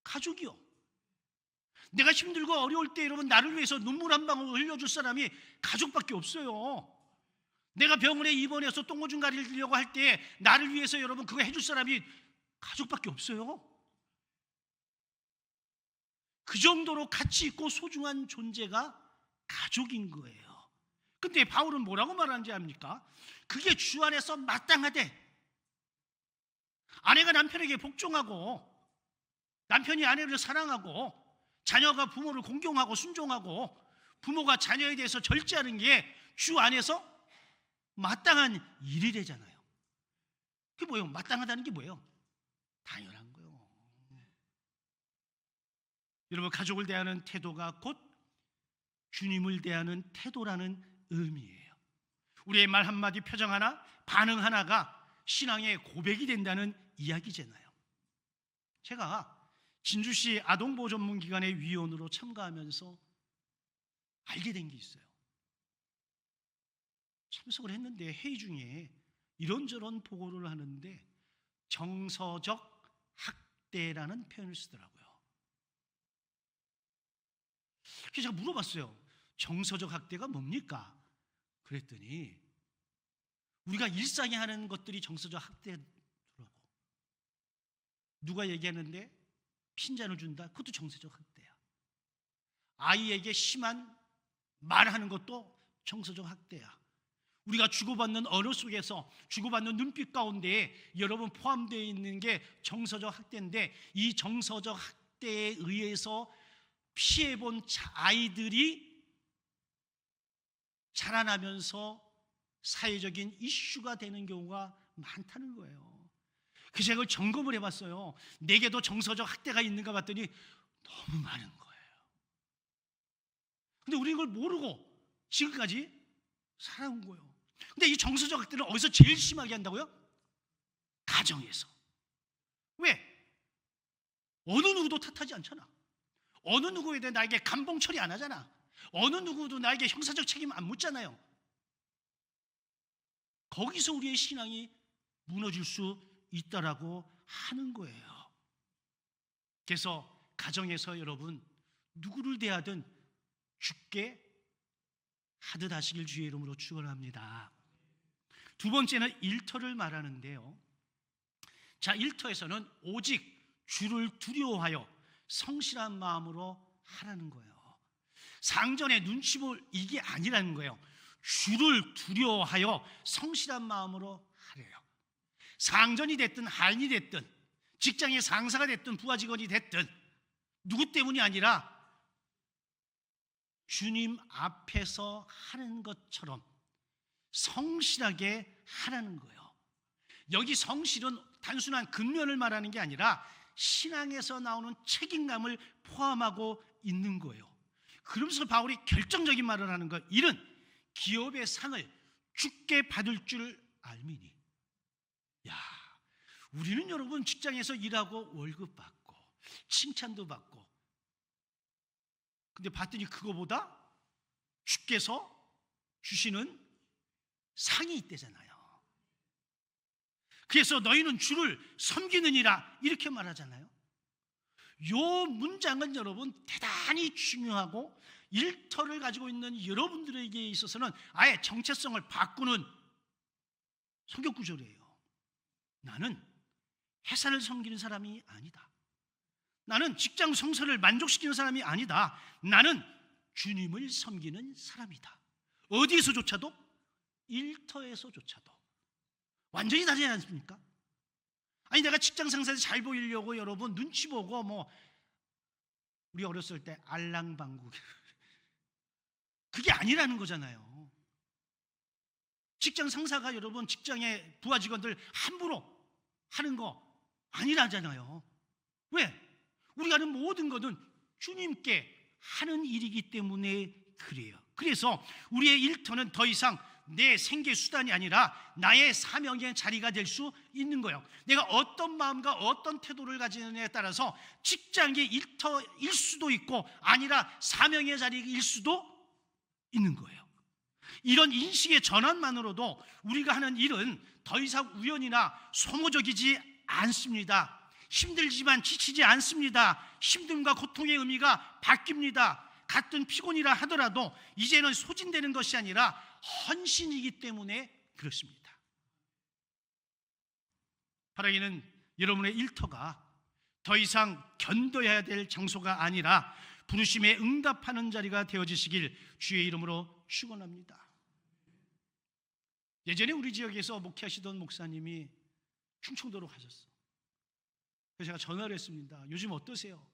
가족이요. 내가 힘들고 어려울 때 여러분, 나를 위해서 눈물 한 방울 흘려줄 사람이 가족밖에 없어요. 내가 병원에 입원해서 똥오줌 가리려고 할 때 나를 위해서 여러분 그거 해줄 사람이 가족밖에 없어요. 그 정도로 가치 있고 소중한 존재가 가족인 거예요. 근데 바울은 뭐라고 말하는지 압니까? 그게 주 안에서 마땅하되, 아내가 남편에게 복종하고 남편이 아내를 사랑하고 자녀가 부모를 공경하고 순종하고 부모가 자녀에 대해서 절제하는 게 주 안에서 마땅한 일이래잖아요. 그게 뭐예요? 마땅하다는 게 뭐예요? 당연한 거예요. 여러분, 가족을 대하는 태도가 곧 주님을 대하는 태도라는 의미예요. 우리의 말 한마디, 표정 하나, 반응 하나가 신앙의 고백이 된다는 이야기잖아요. 제가 진주시 아동보호 전문기관의 위원으로 참가하면서 알게 된 게 있어요. 참석을 했는데 회의 중에 이런저런 보고를 하는데 정서적 학대라는 표현을 쓰더라고요. 그래서 제가 물어봤어요. 정서적 학대가 뭡니까? 그랬더니 우리가 일상에 하는 것들이 정서적 학대더라고. 누가 얘기하는데 핀잔을 준다? 그것도 정서적 학대야. 아이에게 심한 말하는 것도 정서적 학대야. 우리가 주고받는 언어 속에서 주고받는 눈빛 가운데 여러분 포함되어 있는 게 정서적 학대인데, 이 정서적 학대에 의해서 피해본 아이들이 자라나면서 사회적인 이슈가 되는 경우가 많다는 거예요. 그래서 제가 그걸 점검을 해봤어요. 내게도 정서적 학대가 있는가 봤더니 너무 많은 거예요. 근데 우리는 그걸 모르고 지금까지 살아온 거예요. 근데 이 정서적 학대는 어디서 제일 심하게 한다고요? 가정에서. 왜? 어느 누구도 탓하지 않잖아. 어느 누구에 대해 나에게 감봉 처리 안 하잖아. 어느 누구도 나에게 형사적 책임 안 묻잖아요. 거기서 우리의 신앙이 무너질 수 있다라고 하는 거예요. 그래서 가정에서 여러분 누구를 대하든 주께 하듯 하시길 주의 이름으로 축원합니다. 두 번째는 일터를 말하는데요. 자, 일터에서는 오직 주를 두려워하여 성실한 마음으로 하라는 거예요. 상전의 눈치 볼 이게 아니라는 거예요. 주를 두려워하여 성실한 마음으로 하래요. 상전이 됐든 하인이 됐든 직장의 상사가 됐든 부하 직원이 됐든 누구 때문이 아니라 주님 앞에서 하는 것처럼 성실하게 하라는 거예요. 여기 성실은 단순한 근면을 말하는 게 아니라 신앙에서 나오는 책임감을 포함하고 있는 거예요. 그러면서 바울이 결정적인 말을 하는 것, 이는 기업의 상을 주께 받을 줄 알미니. 야, 우리는 여러분 직장에서 일하고 월급 받고 칭찬도 받고, 근데 봤더니 그거보다 주께서 주시는 상이 있대잖아요. 그래서 너희는 주를 섬기느니라 이렇게 말하잖아요. 요 문장은 여러분 대단히 중요하고 일터를 가지고 있는 여러분들에게 있어서는 아예 정체성을 바꾸는 성경 구절이에요. 나는 회사를 섬기는 사람이 아니다. 나는 직장 성서를 만족시키는 사람이 아니다. 나는 주님을 섬기는 사람이다. 어디에서조차도? 일터에서조차도. 완전히 다르지 않습니까? 아니, 내가 직장 상사한테 잘 보이려고 여러분 눈치 보고 우리 어렸을 때 알랑방구 그게 아니라는 거잖아요. 직장 상사가 여러분 직장의 부하 직원들 함부로 하는 거 아니라잖아요. 왜? 우리가 하는 모든 것은 주님께 하는 일이기 때문에 그래요. 그래서 우리의 일터는 더 이상 내 생계 수단이 아니라 나의 사명의 자리가 될 수 있는 거예요. 내가 어떤 마음과 어떤 태도를 가지느냐에 따라서 직장의 일터일 수도 있고 아니라 사명의 자리일 수도 있는 거예요. 이런 인식의 전환만으로도 우리가 하는 일은 더 이상 우연이나 소모적이지 않습니다. 힘들지만 지치지 않습니다. 힘듦과 고통의 의미가 바뀝니다. 같은 피곤이라 하더라도 이제는 소진되는 것이 아니라 헌신이기 때문에 그렇습니다. 바라기는 여러분의 일터가 더 이상 견뎌야 될 장소가 아니라 부르심에 응답하는 자리가 되어지시길 주의 이름으로 축원합니다. 예전에 우리 지역에서 목회하시던 목사님이 충청도로 가셨어. 그래서 제가 전화를 했습니다. 요즘 어떠세요?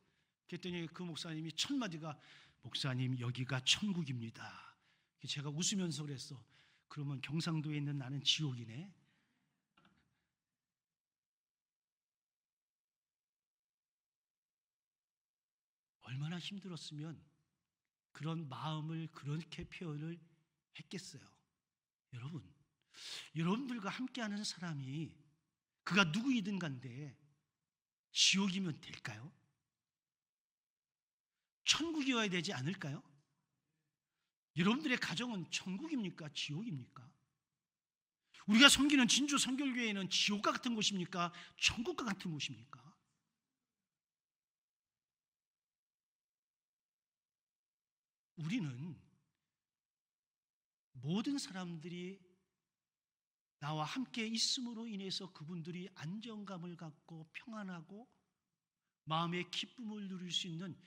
그랬더니 그 목사님이 첫 마디가 목사님 여기가 천국입니다. 제가 웃으면서 그랬어. 그러면 경상도에 있는 나는 지옥이네. 얼마나 힘들었으면 그런 마음을 그렇게 표현을 했겠어요. 여러분, 여러분들과 함께하는 사람이 그가 누구이든 간데 지옥이면 될까요? 천국이어야 되지 않을까요? 여러분들의 가정은 천국입니까? 지옥입니까? 우리가 섬기는 진주 선결교회는 지옥과 같은 곳입니까? 천국과 같은 곳입니까? 우리는 모든 사람들이 나와 함께 있음으로 인해서 그분들이 안정감을 갖고 평안하고 마음의 기쁨을 누릴 수 있는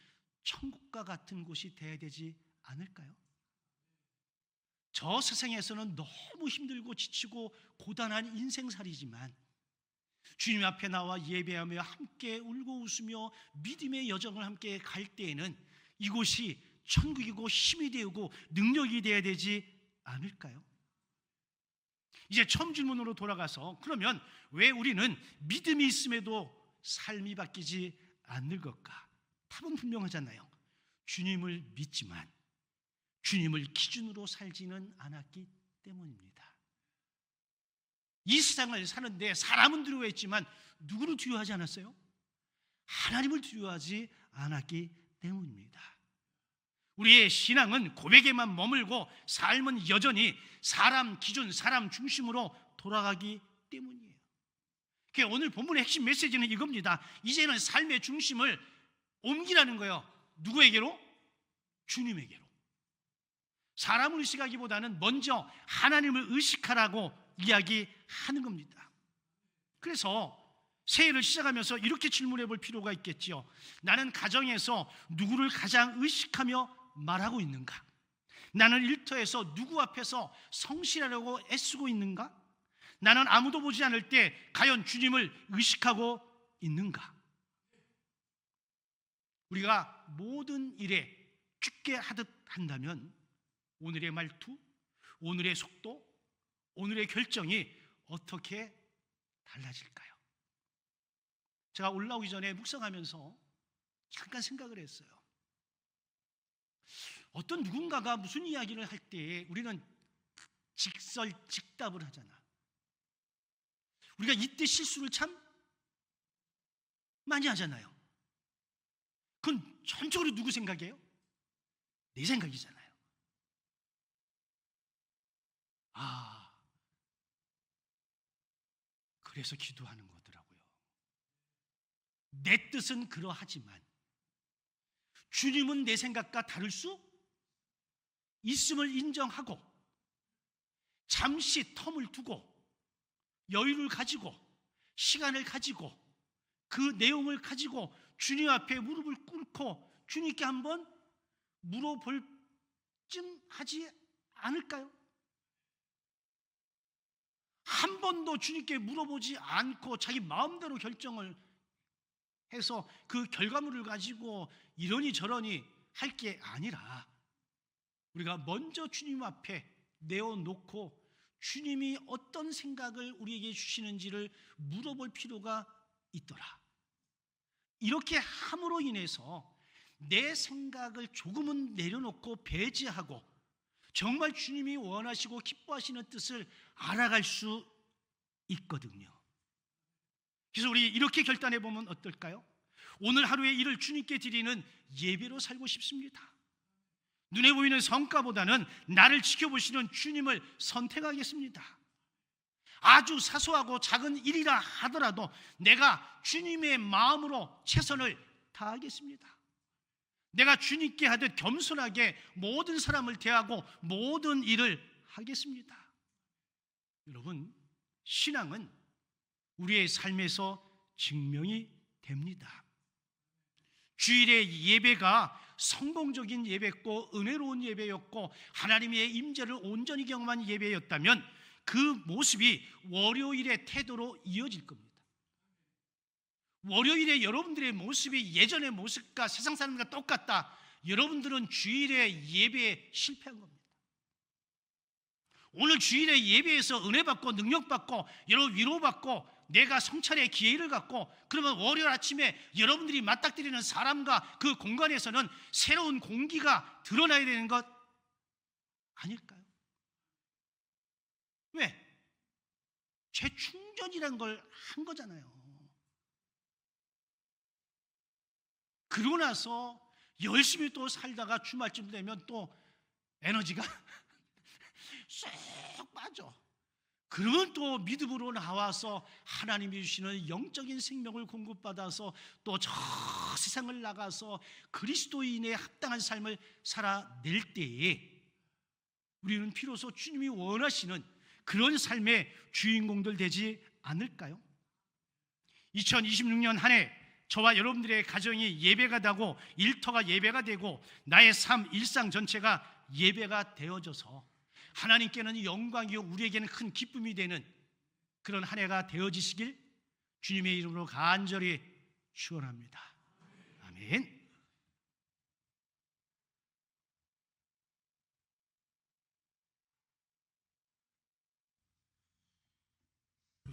천국과 같은 곳이 되어야 되지 않을까요? 저 세상에서는 너무 힘들고 지치고 고단한 인생살이지만 주님 앞에 나와 예배하며 함께 울고 웃으며 믿음의 여정을 함께 갈 때에는 이곳이 천국이고 힘이 되고 능력이 되어야 되지 않을까요? 이제 처음 질문으로 돌아가서 그러면 왜 우리는 믿음이 있음에도 삶이 바뀌지 않는 것까? 답은 분명하잖아요. 주님을 믿지만 주님을 기준으로 살지는 않았기 때문입니다. 이 세상을 사는데 사람은 두려워했지만 누구를 두려워하지 않았어요? 하나님을 두려워하지 않았기 때문입니다. 우리의 신앙은 고백에만 머물고 삶은 여전히 사람 기준, 사람 중심으로 돌아가기 때문이에요. 그러니까 오늘 본문의 핵심 메시지는 이겁니다. 이제는 삶의 중심을 옮기라는 거예요. 누구에게로? 주님에게로. 사람을 의식하기보다는 먼저 하나님을 의식하라고 이야기하는 겁니다. 그래서 새해를 시작하면서 이렇게 질문해 볼 필요가 있겠지요. 나는 가정에서 누구를 가장 의식하며 말하고 있는가? 나는 일터에서 누구 앞에서 성실하려고 애쓰고 있는가? 나는 아무도 보지 않을 때 과연 주님을 의식하고 있는가? 우리가 모든 일에 죽게 하듯 한다면 오늘의 말투, 오늘의 속도, 오늘의 결정이 어떻게 달라질까요? 제가 올라오기 전에 묵상하면서 잠깐 생각을 했어요. 어떤 누군가가 무슨 이야기를 할 때 우리는 직설직답을 하잖아. 우리가 이때 실수를 참 많이 하잖아요. 그건 전적으로 누구 생각이에요? 내 생각이잖아요. 그래서 기도하는 거더라고요. 내 뜻은 그러하지만 주님은 내 생각과 다를 수 있음을 인정하고 잠시 텀을 두고 여유를 가지고 시간을 가지고 그 내용을 가지고 주님 앞에 무릎을 꿇고 주님께 한번 물어볼 쯤 하지 않을까요? 한 번도 주님께 물어보지 않고 자기 마음대로 결정을 해서 그 결과물을 가지고 이러니 저러니 할 게 아니라 우리가 먼저 주님 앞에 내어놓고 주님이 어떤 생각을 우리에게 주시는지를 물어볼 필요가 있더라. 이렇게 함으로 인해서 내 생각을 조금은 내려놓고 배제하고 정말 주님이 원하시고 기뻐하시는 뜻을 알아갈 수 있거든요. 그래서 우리 이렇게 결단해 보면 어떨까요? 오늘 하루의 일을 주님께 드리는 예배로 살고 싶습니다. 눈에 보이는 성과보다는 나를 지켜보시는 주님을 선택하겠습니다. 아주 사소하고 작은 일이라 하더라도 내가 주님의 마음으로 최선을 다하겠습니다. 내가 주님께 하듯 겸손하게 모든 사람을 대하고 모든 일을 하겠습니다. 여러분, 신앙은 우리의 삶에서 증명이 됩니다. 주일의 예배가 성공적인 예배였고 은혜로운 예배였고 하나님의 임재를 온전히 경험한 예배였다면 그 모습이 월요일의 태도로 이어질 겁니다. 월요일에 여러분들의 모습이 예전의 모습과 세상 사람들과 똑같다. 여러분들은 주일의 예배에 실패한 겁니다. 오늘 주일의 예배에서 은혜 받고 능력 받고 여러분 위로받고 내가 성찰의 기회를 갖고 그러면 월요일 아침에 여러분들이 맞닥뜨리는 사람과 그 공간에서는 새로운 공기가 드러나야 되는 것 아닐까요? 왜? 재충전이란 걸 한 거잖아요. 그러고 나서 열심히 또 살다가 주말쯤 되면 또 에너지가 쏙 빠져. 그러면 또 믿음으로 나와서 하나님이 주시는 영적인 생명을 공급받아서 또 저 세상을 나가서 그리스도인의 합당한 삶을 살아낼 때에 우리는 비로소 주님이 원하시는 그런 삶의 주인공들 되지 않을까요? 2026년 한 해 저와 여러분들의 가정이 예배가 되고 일터가 예배가 되고 나의 삶, 일상 전체가 예배가 되어져서 하나님께는 영광이요 우리에게는 큰 기쁨이 되는 그런 한 해가 되어지시길 주님의 이름으로 간절히 축원합니다. 아멘.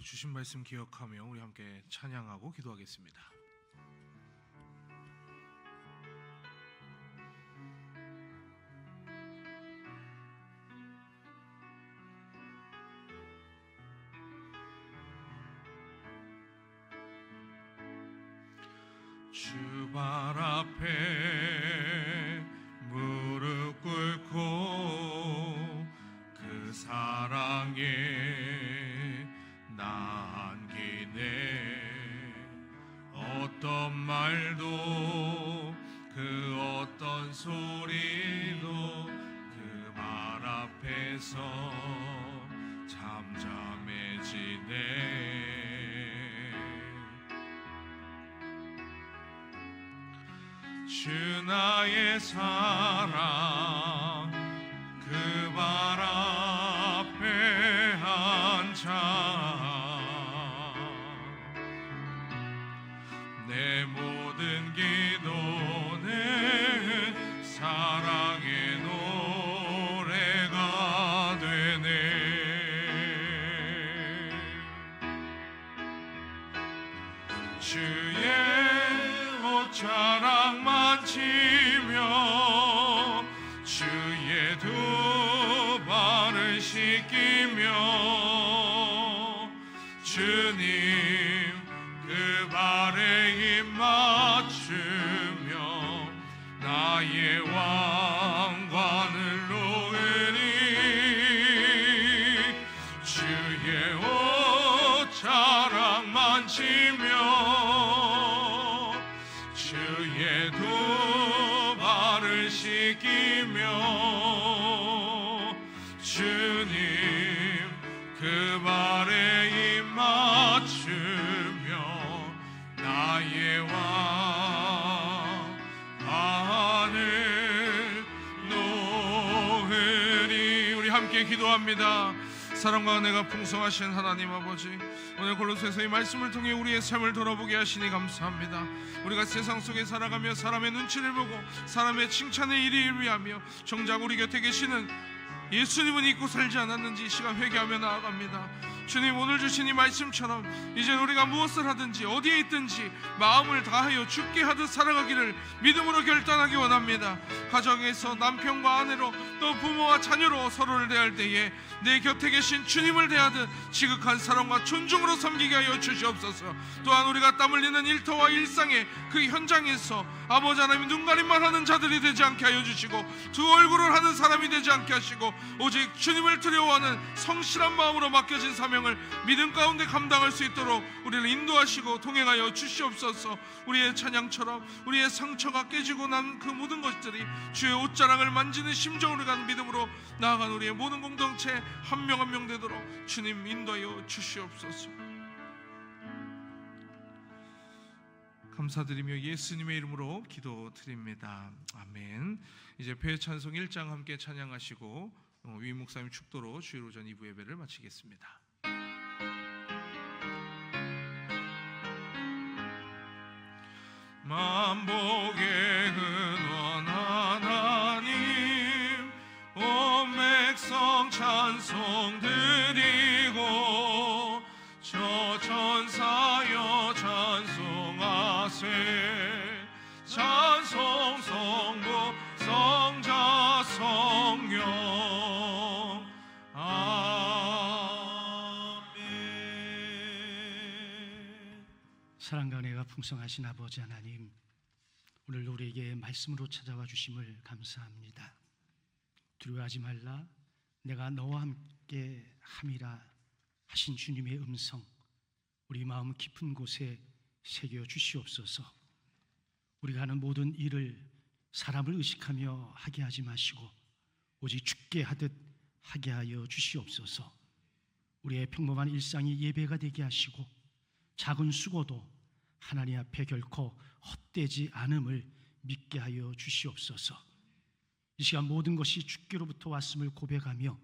주신 말씀 기억하며 우리 함께 찬양하고 기도하겠습니다. 주발 앞에 무릎 꿇고 그 사랑에 나 안기네. 어떤 말도 그 어떤 소리도 그 말 앞에서 잠잠해지네. 주 나의 사랑 그 발 앞에 앉아 내 모든 기도는 사랑의 노래가 되네. 주의 옷자락만 치며 맞추며 나의 왕관을 놓으리. 주의 옷자락 만지며 주의 두 발을 씻기며 주님 그 발에 입 맞추며 나의 왕관을 놓으리. 우리 함께 기도합니다. 사랑과 은혜가 풍성하신 하나님 아버지, 오늘 골로새서 이 말씀을 통해 우리의 삶을 돌아보게 하시니 감사합니다. 우리가 세상 속에 살아가며 사람의 눈치를 보고 사람의 칭찬에 일희일 위하며 정작 우리 곁에 계시는 예수님은 잊고 살지 않았는지 이 시간 회개하며 나아갑니다. 주님, 오늘 주신 이 말씀처럼 이제 우리가 무엇을 하든지 어디에 있든지 마음을 다하여 죽게 하듯 살아가기를 믿음으로 결단하기 원합니다. 가정에서 남편과 아내로 또 부모와 자녀로 서로를 대할 때에 내 곁에 계신 주님을 대하듯 지극한 사랑과 존중으로 섬기게 하여 주시옵소서. 또한 우리가 땀 흘리는 일터와 일상의 그 현장에서 아버지 하나님 눈가림만 하는 자들이 되지 않게 하여 주시고 두 얼굴을 하는 사람이 되지 않게 하시고 오직 주님을 두려워하는 성실한 마음으로 맡겨진 사명을 믿음 가운데 감당할 수 있도록 우리를 인도하시고 동행하여 주시옵소서. 우리의 찬양처럼 우리의 상처가 깨지고 난 그 모든 것들이 주의 옷자락을 만지는 심정으로 간 믿음으로 나아간 우리의 모든 공동체 한 명 한 명 되도록 주님 인도하여 주시옵소서. 감사드리며 예수님의 이름으로 기도드립니다. 아멘. 이제 배찬송 1장 함께 찬양하시고 위 목사님 축도로 주일 오전 2부 예배를 마치겠습니다. 만복의 근원 하나님, 온 백성 찬송 드리고 저 천사여 찬송하세. 찬송 성부 성자 성령 아멘. 사랑과 은혜가 풍성하신 아버지 하나님, 오늘 우리에게 말씀으로 찾아와 주심을 감사합니다. 두려워하지 말라, 내가 너와 함께 함이라 하신 주님의 음성, 우리 마음 깊은 곳에 새겨 주시옵소서. 우리가 하는 모든 일을 사람을 의식하며 하게 하지 마시고 오직 주께 하듯 하게 하여 주시옵소서. 우리의 평범한 일상이 예배가 되게 하시고 작은 수고도 하나님 앞에 결코 헛되지 않음을 믿게 하여 주시옵소서. 이 시간 모든 것이 주께로부터 왔음을 고백하며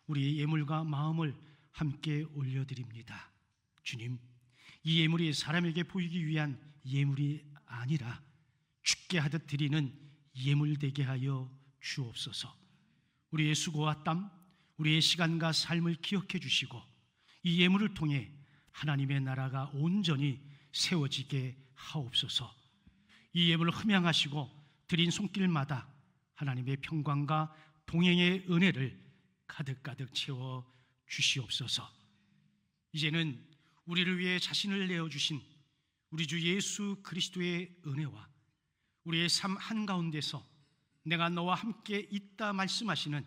우리의 예물과 마음을 함께 올려드립니다. 주님, 이 예물이 사람에게 보이기 위한 예물이 아니라 주께 하듯 드리는 예물 되게 하여 주옵소서. 우리의 수고와 땀, 우리의 시간과 삶을 기억해 주시고 이 예물을 통해 하나님의 나라가 온전히 세워지게 하옵소서. 이 예물을 흠양하시고 드린 손길마다 하나님의 평강과 동행의 은혜를 가득가득 채워 주시옵소서. 이제는 우리를 위해 자신을 내어주신 우리 주 예수 그리스도의 은혜와 우리의 삶 한가운데서 내가 너와 함께 있다 말씀하시는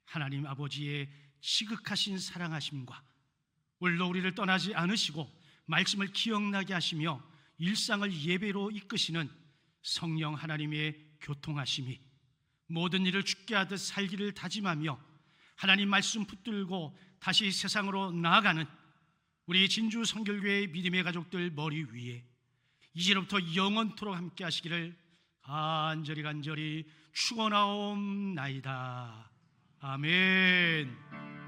하나님 아버지의 지극하신 사랑하심과 오늘도 우리를 떠나지 않으시고 말씀을 기억나게 하시며 일상을 예배로 이끄시는 성령 하나님의 교통하심이 모든 일을 주께 하듯 살기를 다짐하며 하나님 말씀 붙들고 다시 세상으로 나아가는 우리 진주 성결교회 믿음의 가족들 머리 위에 이제로부터 영원토록 함께 하시기를 간절히 축원하옵나이다. 아멘.